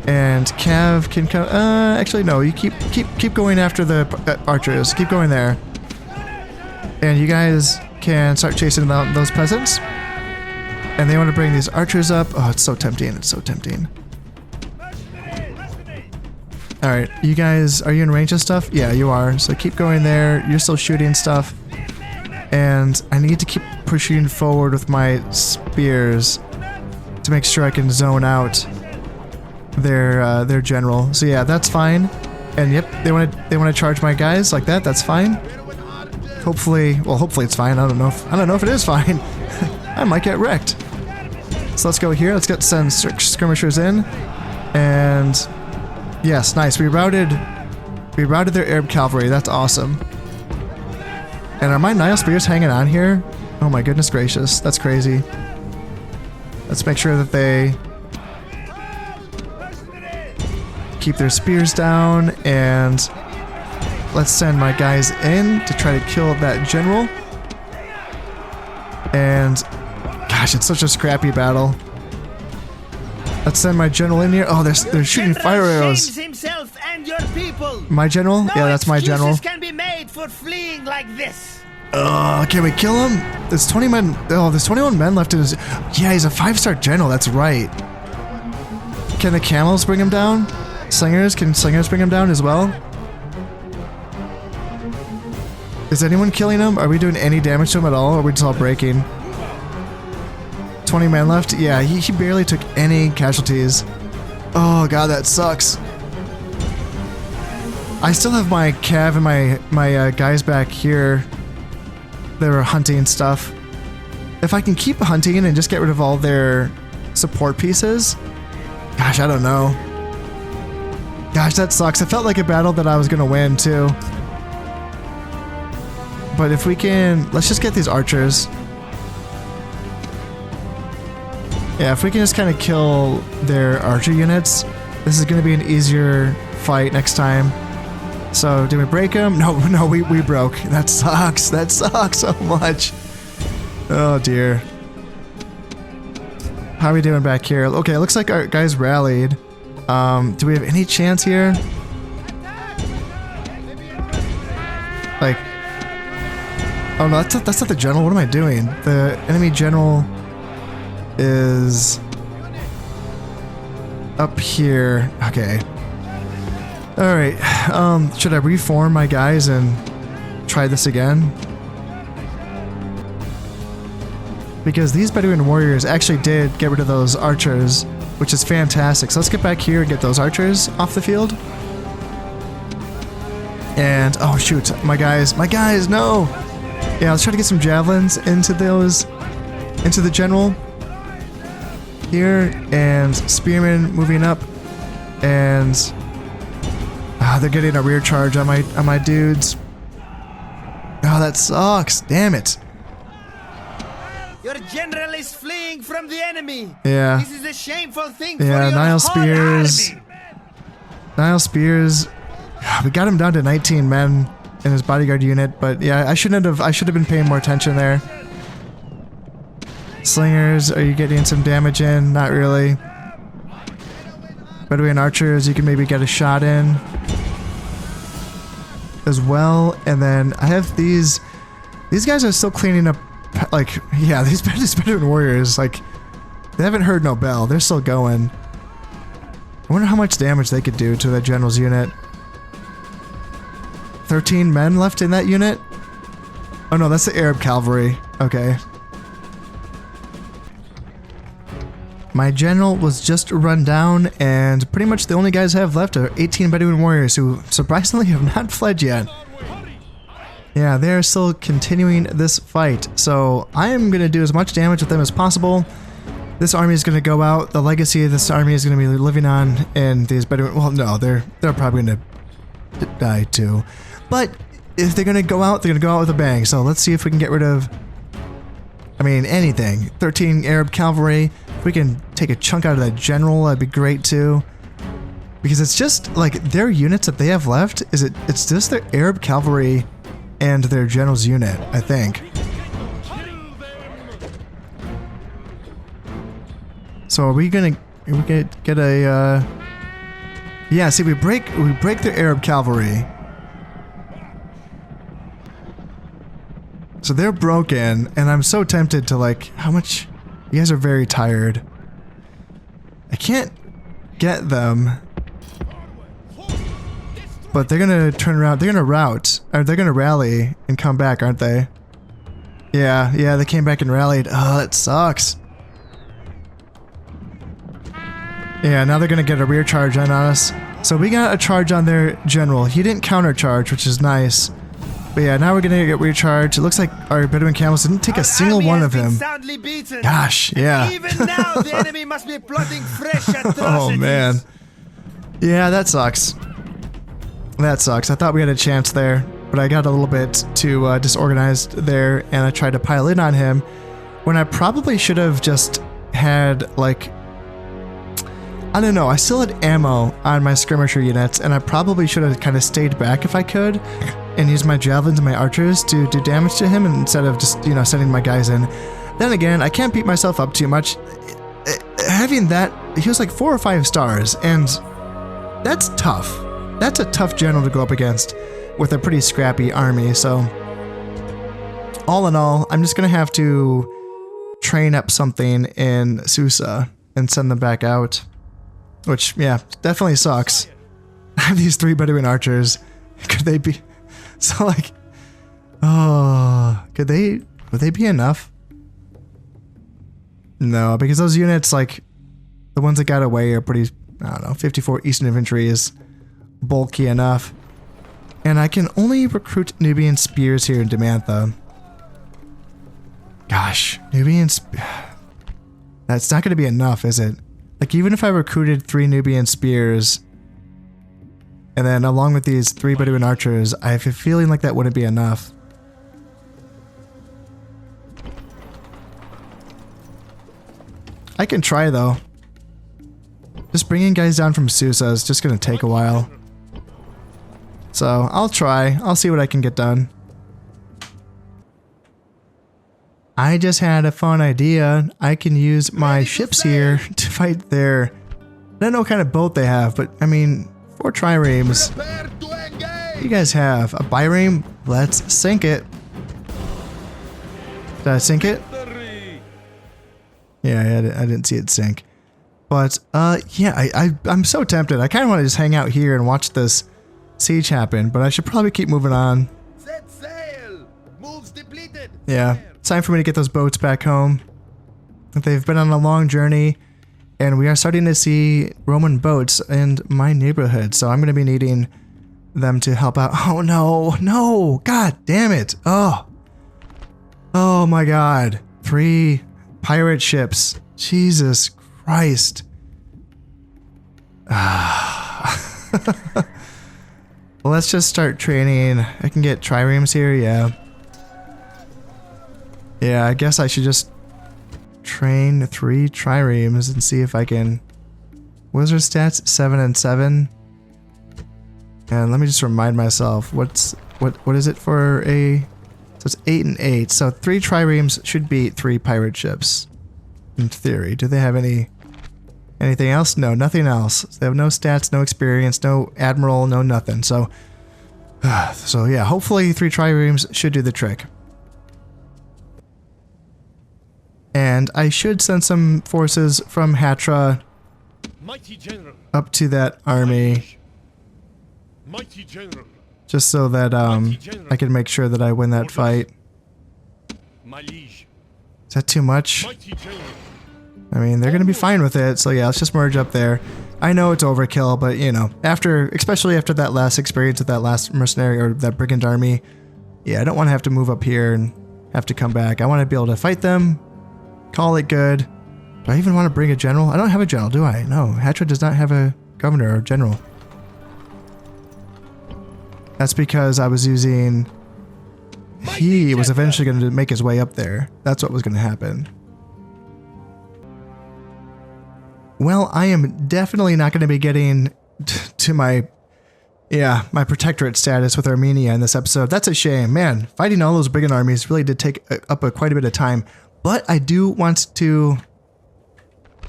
And Cav can come... actually, no. You keep going after the archers. Keep going there. And you guys can start chasing down those peasants. And they want to bring these archers up. Oh, it's so tempting. It's so tempting. Alright, you guys... Are you in range of stuff? Yeah, you are. So keep going there. You're still shooting stuff. And I need to keep pushing forward with my spears to make sure I can zone out their general. So yeah, that's fine. And yep, they want to charge my guys like that. That's fine. Hopefully it's fine. I don't know if it is fine. I might get wrecked. So let's go here. Let's get some skirmishers in. And yes, nice. We routed their Arab cavalry. That's awesome. And are my Nile Spears hanging on here? Oh my goodness gracious. That's crazy. Let's make sure that they keep their spears down, and let's send my guys in to try to kill that general. And gosh, it's such a scrappy battle. Let's send my general in here. Oh, they're shooting fire arrows. Himself and your people. My general? Yeah, that's my general. Can be made for fleeing like this. Can we kill him? There's 20 men. Oh, there's 21 men left in his... Yeah, he's a 5-star general. That's right. Can the camels bring him down? Slingers? Can slingers bring him down as well? Is anyone killing him? Are we doing any damage to him at all? Or are we just all breaking? 20 men left? Yeah, he barely took any casualties. Oh god, that sucks. I still have my cav and my guys back here. They were hunting stuff. If I can keep hunting and just get rid of all their support pieces... Gosh, I don't know. Gosh, that sucks. It felt like a battle that I was gonna win, too. But if we can... Let's just get these archers. Yeah, if we can just kind of kill their archer units, this is gonna be an easier fight next time. So, did we break them? No, we broke. That sucks. That sucks so much. Oh, dear. How are we doing back here? Okay, it looks like our guys rallied. Do we have any chance here? Like... Oh, no, that's not the general. What am I doing? The enemy general is... up here. Okay. Alright, should I reform my guys and try this again? Because these Bedouin warriors actually did get rid of those archers, which is fantastic. So let's get back here and get those archers off the field. And, oh shoot, my guys, no! Yeah, let's try to get some javelins into the general. Here, and spearmen moving up, and... they're getting a rear charge on my dudes. Oh, that sucks. Damn it. Your general is fleeing from the enemy. Yeah. This is a shameful thing for Yeah, your Nile whole Spears. army. Nile Spears. We got him down to 19 men in his bodyguard unit, but yeah, I should have been paying more attention there. Slingers, are you getting some damage in? Not really. Bedouin archers, you can maybe get a shot in as well. And then I have these guys are still cleaning up, like, yeah, these Bedouin warriors, like, they haven't heard no bell. They're still going. I wonder how much damage they could do to that general's unit. 13 men left in that unit? Oh no, that's the Arab cavalry. Okay. My general was just run down, and pretty much the only guys I have left are 18 Bedouin warriors who surprisingly have not fled yet. Yeah, they're still continuing this fight, so I am going to do as much damage with them as possible. This army is going to go out. The legacy of this army is going to be living on in these Bedouin... Well, no, they're probably going to die too. But if they're going to go out, they're going to go out with a bang. So let's see if we can get rid of... I mean, anything. 13 Arab cavalry. If we can take a chunk out of that general, that'd be great too. Because it's just, like, their units that they have left, it's just their Arab cavalry and their general's unit, I think. So are we gonna get a yeah, see, we break their Arab cavalry. So they're broken, and I'm so tempted to, like, how much... You guys are very tired. I can't get them. But they're gonna turn around, they're gonna rout, or they're gonna rally and come back, aren't they? Yeah, they came back and rallied. Oh, that sucks. Yeah, now they're gonna get a rear charge on us. So we got a charge on their general. He didn't countercharge, which is nice. But yeah, now we're gonna get recharged. It looks like our Bedouin camels didn't take a single one of him. Gosh, yeah. Even now, the enemy must be plotting fresh atrocities. Oh man. Yeah, that sucks. That sucks. I thought we had a chance there, but I got a little bit too disorganized there, and I tried to pile in on him when I probably should have just had, like, I don't know, I still had ammo on my skirmisher units, and I probably should have kind of stayed back if I could and used my javelins and my archers to do damage to him instead of just, you know, sending my guys in. Then again, I can't beat myself up too much. Having that, he was like 4 or 5 stars, and that's tough. That's a tough general to go up against with a pretty scrappy army, so all in all, I'm just gonna have to train up something in Susa and send them back out. Which, yeah, definitely sucks. I have these 3 Bedouin archers. Could they be... So, like... Oh... Would they be enough? No, because those units, like... The ones that got away are pretty... I don't know, 54 Eastern Infantry is bulky enough. And I can only recruit Nubian Spears here in Damantha. Gosh, Nubian... That's not going to be enough, is it? Like, even if I recruited 3 Nubian Spears, and then along with these 3 Bedouin Archers, I have a feeling like that wouldn't be enough. I can try, though. Just bringing guys down from Susa is just going to take a while. So, I'll try. I'll see what I can get done. I just had a fun idea. I can use my ships here to fight their... I don't know what kind of boat they have, but I mean, 4 triremes. What do you guys have? A bireme? Let's sink it. Did I sink it? Yeah, I didn't see it sink. But, yeah, I'm so tempted. I kind of want to just hang out here and watch this siege happen, but I should probably keep moving on. Set sail. Moves depleted. Yeah. Time for me to get those boats back home. They've been on a long journey, and we are starting to see Roman boats in my neighborhood, so I'm going to be needing them to help out. Oh no, god damn it. Oh my god. 3 pirate ships. Jesus Christ. Well, let's just start training. I can get triremes here, yeah. Yeah, I guess I should just train 3 triremes and see if I can... What is their stats? 7 and 7? And let me just remind myself, what is it for a... So it's 8 and 8, so 3 triremes should beat 3 pirate ships. in theory. Do they have anything else? No, nothing else. They have no stats, no experience, no admiral, no nothing. So, so yeah, hopefully 3 triremes should do the trick. And I should send some forces from Hatra Mighty general. up to that army, Mighty general. just so that I can make sure that I win that fight. My liege. Is that too much? Mighty general. I mean, they're gonna be fine with it, so yeah, let's just merge up there. I know it's overkill, but you know, especially after that last experience with that last mercenary or that brigand army, yeah, I don't want to have to move up here and have to come back. I want to be able to fight them, call it good. Do I even want to bring a general? I don't have a general, do I? No, Hatra does not have a governor or general. That's because I was using... He was eventually going to make his way up there. That's what was going to happen. Well, I am definitely not going to be getting to my protectorate status with Armenia in this episode. That's a shame. Man, fighting all those brigand armies really did take up quite a bit of time. But I do want to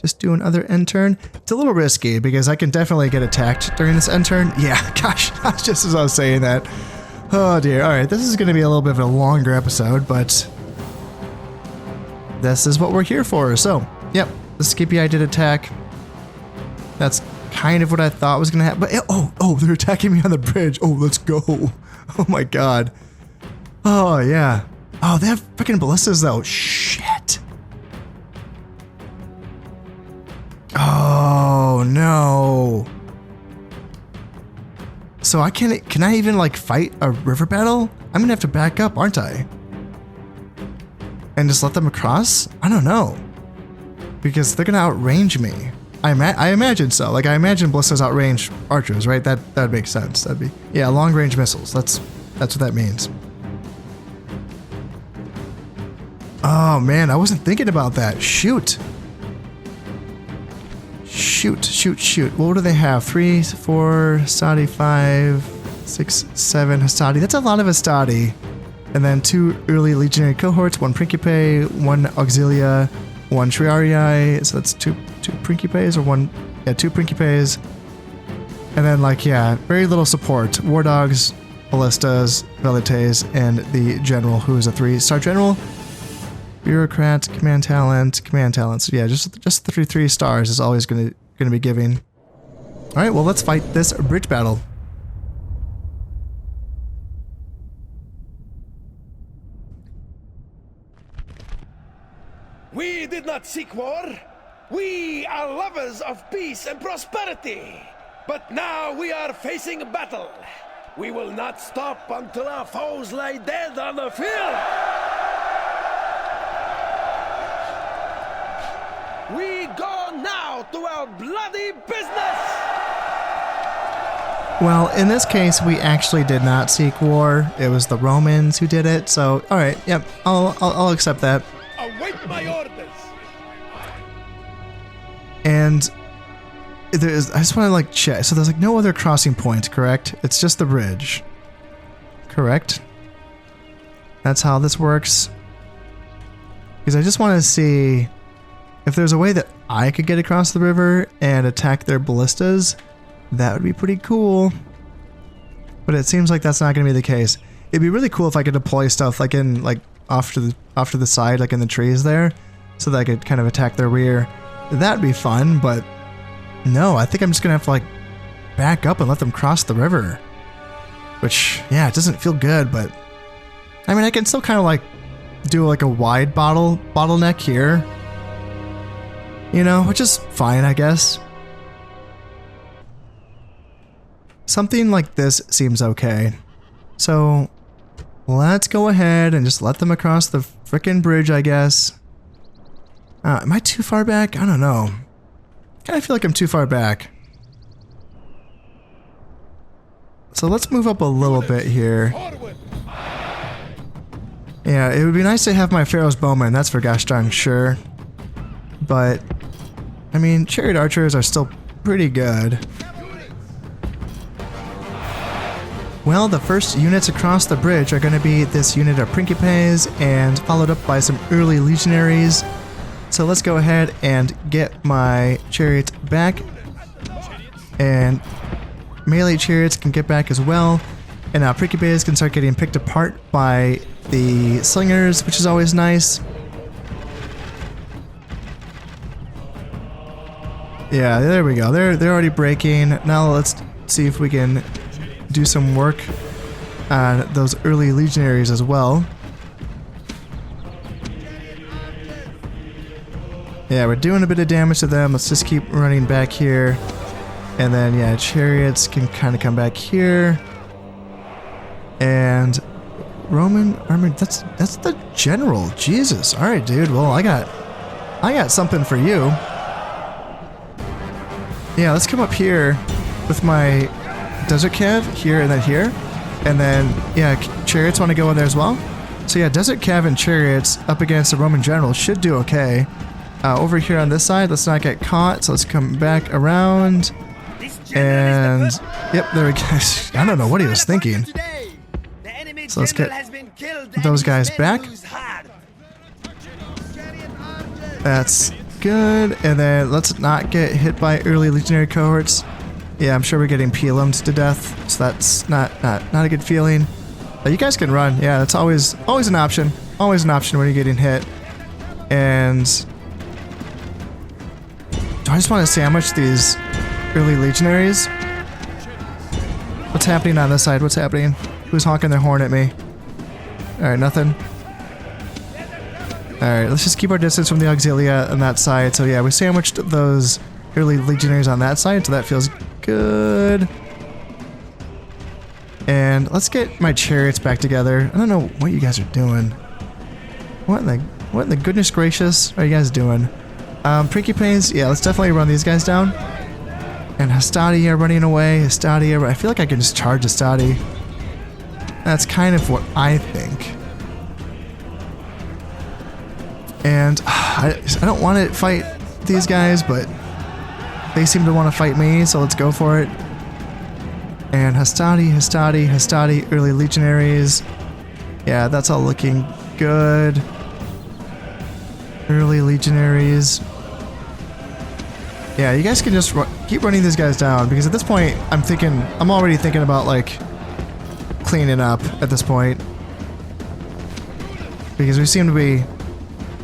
just do another end turn. It's a little risky because I can definitely get attacked during this end turn. Yeah, gosh, just as I was saying that. Oh dear. All right, this is going to be a little bit of a longer episode, but this is what we're here for. So, yep, the Scipii did attack. That's kind of what I thought was going to happen. But oh, they're attacking me on the bridge. Oh, let's go. Oh my god. Oh yeah. Oh, they have freaking ballistas though. Shit. Oh no. So can I even like fight a river battle? I'm gonna have to back up, aren't I? And just let them across? I don't know. Because they're gonna outrange me. I imagine so. Like I imagine ballistas outrange archers, right? That'd make sense. That'd be, yeah, long range missiles. That's what that means. Oh man, I wasn't thinking about that. Shoot. Shoot. What do they have? 3, 4, Hastati, 5, 6, 7 Hastati. That's a lot of Hastati. And then 2 early legionary cohorts, 1 Principe, 1 Auxilia, 1 Triarii. So that's 2 Principes or 1, yeah, 2 Principes. And then like, yeah, very little support. War dogs, ballistas, velites, and the general, who is a 3-star general. Bureaucrat, command talent. So yeah, just the 3 stars is always gonna be giving. All right, well let's fight this bridge battle. We did not seek war. We are lovers of peace and prosperity. But now we are facing battle. We will not stop until our foes lie dead on the field. We go now to our bloody business! Well, in this case, we actually did not seek war. It was the Romans who did it. So, all right, yep, I'll accept that. Await my orders! And I just want to like check. So there's like no other crossing point, correct? It's just the bridge, correct? That's how this works. Because I just want to see if there's a way that I could get across the river and attack their ballistas. That would be pretty cool. But it seems like that's not going to be the case. It'd be really cool if I could deploy stuff like in off to the side, like in the trees there, so that I could kind of attack their rear. That'd be fun, but no, I think I'm just gonna have to like back up and let them cross the river. Which, yeah, it doesn't feel good, but I mean, I can still kind of like do like a wide bottleneck here, you know, which is fine, I guess. Something like this seems okay. So let's go ahead and just let them across the frickin' bridge, I guess. Am I too far back? I don't know. I feel like I'm too far back. So let's move up a little bit here. Yeah, it would be nice to have my Pharaoh's Bowman, that's for gosh darn sure. But, I mean, chariot archers are still pretty good. Well, the first units across the bridge are going to be this unit of Principes and followed up by some early legionaries. So let's go ahead and get my chariots back. And melee chariots can get back as well. And now prickly can start getting picked apart by the slingers, which is always nice. Yeah, there we go. They're already breaking. Now let's see if we can do some work on those early legionaries as well. Yeah, we're doing a bit of damage to them. Let's just keep running back here. And then, yeah, chariots can kind of come back here. And Roman armor, that's the general. Jesus. All right, dude. Well, I got something for you. Yeah, let's come up here with my desert cav here and then here. And then, yeah, chariots want to go in there as well. So yeah, desert cav and chariots up against the Roman general should do okay. Over here on this side, let's not get caught. So let's come back around. And, yep, there we go. I don't know what he was thinking. So let's get those guys back. That's good. And then let's not get hit by early legionary cohorts. Yeah, I'm sure we're getting PLM'd to death. So that's not a good feeling. But you guys can run. Yeah, that's always an option. Always an option when you're getting hit. And do I just want to sandwich these early legionaries? What's happening on this side? What's happening? Who's honking their horn at me? Alright, nothing. Alright, let's just keep our distance from the auxilia on that side. So yeah, we sandwiched those early legionaries on that side, so that feels good. And let's get my chariots back together. I don't know what you guys are doing. What in the goodness gracious are you guys doing? Pricky Pains, yeah, let's definitely run these guys down. And Hastati are running away. Hastati, I feel like I can just charge Hastati. That's kind of what I think. And I don't want to fight these guys, but they seem to want to fight me, so let's go for it. And Hastati, early legionaries. Yeah, that's all looking good. Early legionaries. Yeah, you guys can just keep running these guys down, because at this point, I'm already thinking about, like, cleaning up at this point. Because we seem to be,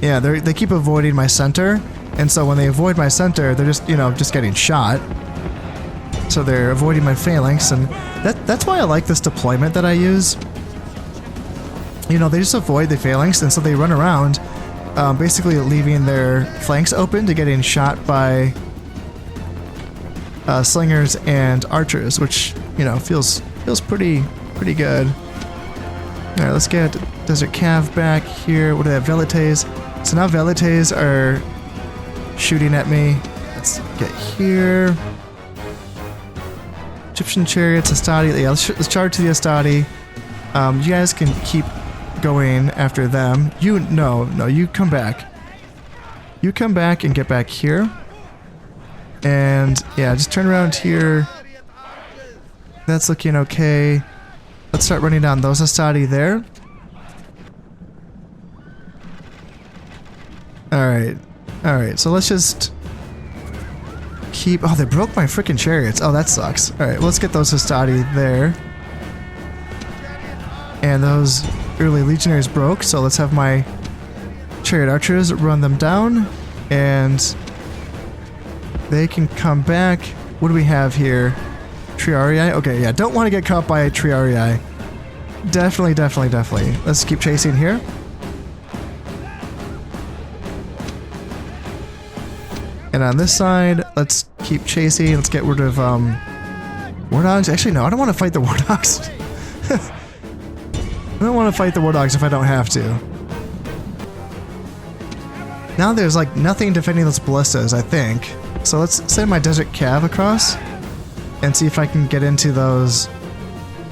yeah, they keep avoiding my center, and so when they avoid my center, they're just, just getting shot. So they're avoiding my phalanx, and that's why I like this deployment that I use. They just avoid the phalanx, and so they run around, basically leaving their flanks open to getting shot by slingers and archers, which feels pretty good. All right, let's get Desert Cav back here. What do they have? Velites. So now Velites are shooting at me. Let's get here. Egyptian chariots, Hastati. Yeah, let's charge to the Hastati. You guys can keep going after them. No, you come back. You come back and get back here. And yeah, just turn around here. That's looking okay. Let's start running down those Hastati there. Alright, so let's just keep... Oh, they broke my freaking chariots. Oh, that sucks. Alright, let's get those Hastati there. And those early legionaries broke, so let's have my chariot archers run them down. And they can come back. What do we have here? Triarii? Okay, yeah, don't want to get caught by a Triarii. Definitely. Let's keep chasing here. And on this side, let's keep chasing. Let's get rid of Wardogs. Actually, no, I don't want to fight the Wardogs. I don't want to fight the Wardogs if I don't have to. Now there's like nothing defending those ballistas, I think. So let's send my Desert Cav across and see if I can get into those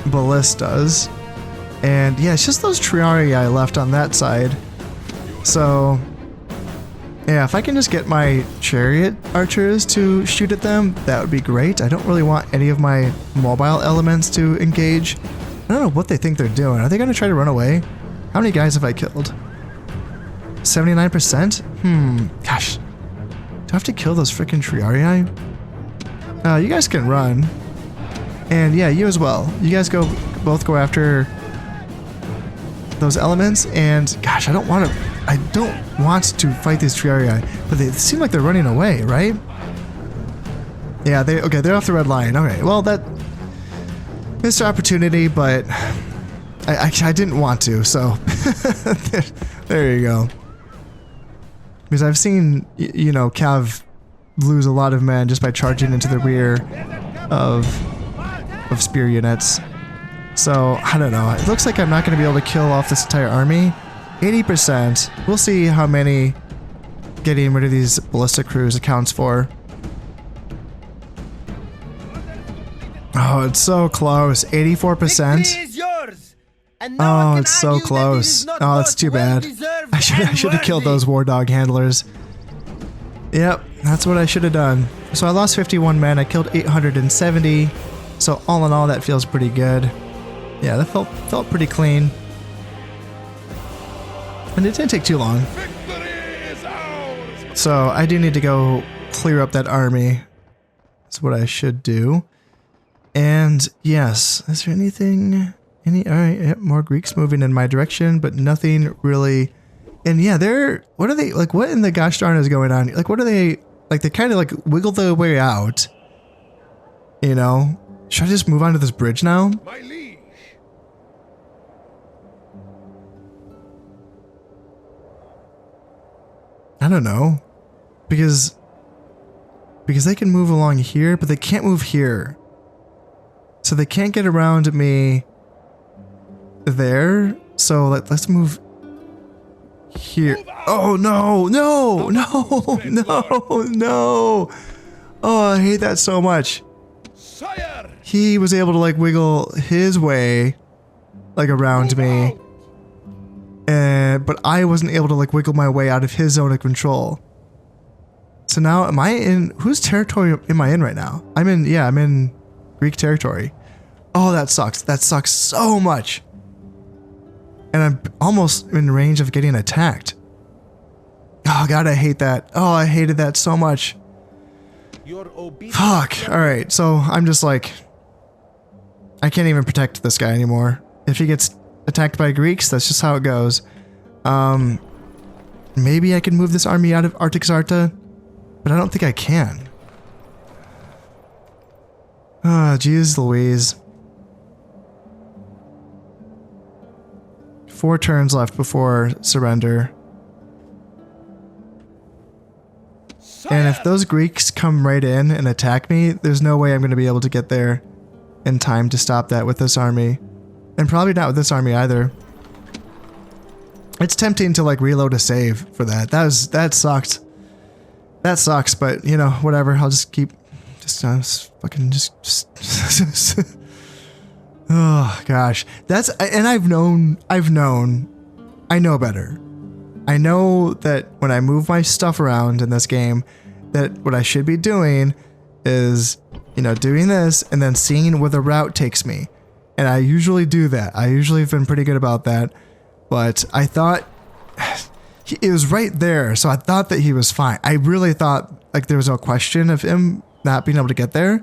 ballistas. And yeah, it's just those Triarii left on that side. So yeah, if I can just get my chariot archers to shoot at them, that would be great. I don't really want any of my mobile elements to engage. I don't know what they think they're doing. Are they going to try to run away? How many guys have I killed? 79%? Gosh. Do I have to kill those freaking Triarii? You guys can run. And yeah, you as well. You guys both go after those elements, and gosh, I don't want to fight these Triarii, but they seem like they're running away, right? Yeah, they're off the red line. Okay, well, that missed opportunity, but I didn't want to, so there you go. Because I've seen, you know, Cav lose a lot of men just by charging into the rear of spear units. So, I don't know. It looks like I'm not going to be able to kill off this entire army. 80%. We'll see how many getting rid of these ballistic crews accounts for. Oh, it's so close. 84%. Oh, it's so close. Oh, it's too bad. I should have killed those war dog handlers. Yep, that's what I should have done. So I lost 51 men. I killed 870. So all in all, that feels pretty good. Yeah, that felt pretty clean. And it didn't take too long. So I do need to go clear up that army. That's what I should do. And yes, is there anything? Alright, yep, more Greeks moving in my direction, but nothing really. And yeah, what are they, like, what in the gosh darn is going on? Like, what are they, like, they kind of like wiggle their way out. You know? Should I just move on to this bridge now? My liege. I don't know. Because they can move along here, but they can't move here. So they can't get around me there. So let's move here. Oh no, no, no, no, no. Oh, I hate that so much. He was able to like wiggle his way like around me. But I wasn't able to like wiggle my way out of his zone of control. So now am I in, whose territory am I in right now? I'm in Greek territory. Oh, that sucks. That sucks so much. And I'm almost in range of getting attacked. Oh god, I hate that. Oh, I hated that so much. Fuck. Alright, so I'm just like, I can't even protect this guy anymore. If he gets attacked by Greeks, that's just how it goes. Maybe I can move this army out of Artaxata, but I don't think I can. Ah, jeez Louise. 4 turns left before surrender. And if those Greeks come right in and attack me, there's no way I'm going to be able to get there in time to stop that with this army. And probably not with this army either. It's tempting to like reload a save for that. That sucked. That sucks, but you know, whatever. I'll just keep fucking oh gosh. And I know better. I know that when I move my stuff around in this game, that what I should be doing is, you know, doing this and then seeing where the route takes me. And I usually do that. I usually have been pretty good about that. But I thought it was right there, so I thought that he was fine. I really thought like there was no question of him not being able to get there.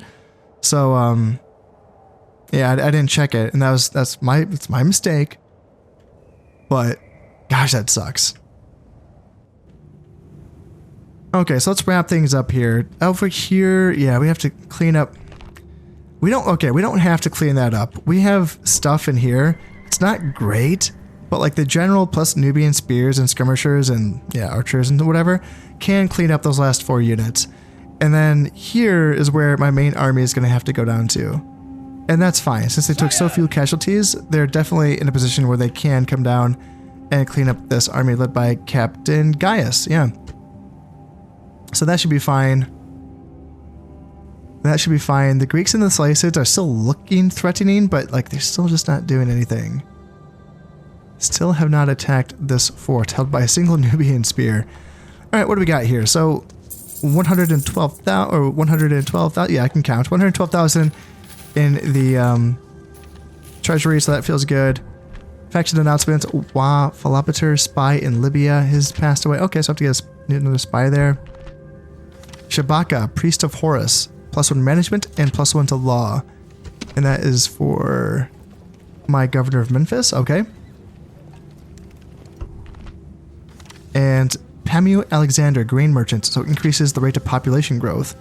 So yeah, I didn't check it, and it's my mistake. But gosh, that sucks. Okay, so let's wrap things up here. Over here, yeah, we have to clean up. We don't have to clean that up. We have stuff in here. It's not great, but like the general plus Nubian spears and skirmishers and yeah, archers and whatever can clean up those last 4 units. And then here is where my main army is going to have to go down to. And that's fine. Since they took so few casualties, they're definitely in a position where they can come down and clean up this army led by Captain Gaius. Yeah. So that should be fine. That should be fine. The Greeks and the Seleucids are still looking threatening, but like they're still just not doing anything. Still have not attacked this fort held by a single Nubian spear. All right, what do we got here? So 112,000 or 112,000. Yeah, I can count 112,000 in the treasury, so that feels good. Faction announcements. Wah, Philopater, spy in Libya, has passed away. Okay, so I have to get another spy there. Shabaka, priest of Horus, +1 management and +1 to law. And that is for my governor of Memphis. Okay. And Pamu Alexander, grain merchant, so increases the rate of population growth.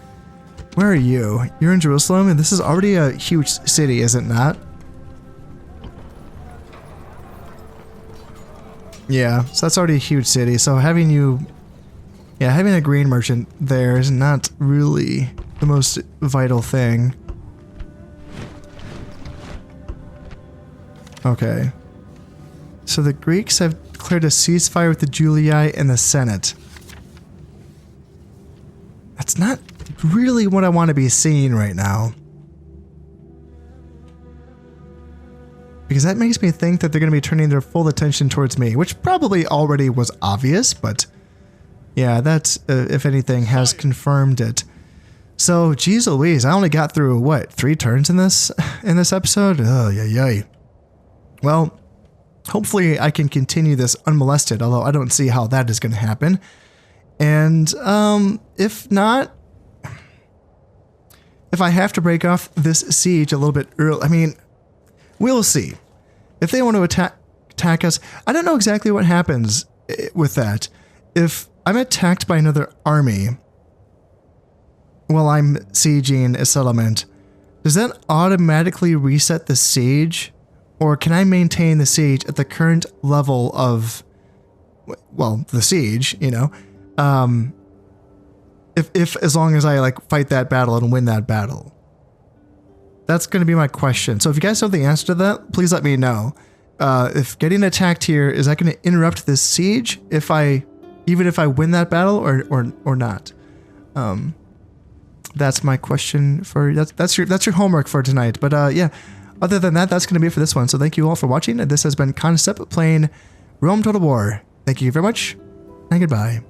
Where are you? You're in Jerusalem, and this is already a huge city, is it not? Yeah, so that's already a huge city, so having you... Yeah, having a grain merchant there is not really the most vital thing. Okay. So the Greeks have declared a ceasefire with the Julii and the Senate. That's not really what I want to be seeing right now. Because that makes me think that they're going to be turning their full attention towards me, which probably already was obvious, but yeah, that, if anything, has confirmed it. So, geez Louise, I only got through, what, 3 turns in this episode? Oh, yay. Well, hopefully I can continue this unmolested, although I don't see how that is going to happen. And if not, if I have to break off this siege a little bit early, I mean, we'll see. If they want to attack us, I don't know exactly what happens with that. If I'm attacked by another army while I'm sieging a settlement, does that automatically reset the siege? Or can I maintain the siege at the current level of, well, the siege, you know, if as long as I like fight that battle and win that battle? That's going to be my question. So if you guys know the answer to that, please let me know. If getting attacked here, is that going to interrupt this siege even if I win that battle or not? That's my question for that's your homework for tonight. But yeah. Other than that, that's going to be it for this one. So thank you all for watching. This has been Concept playing Rome Total War. Thank you very much, and goodbye.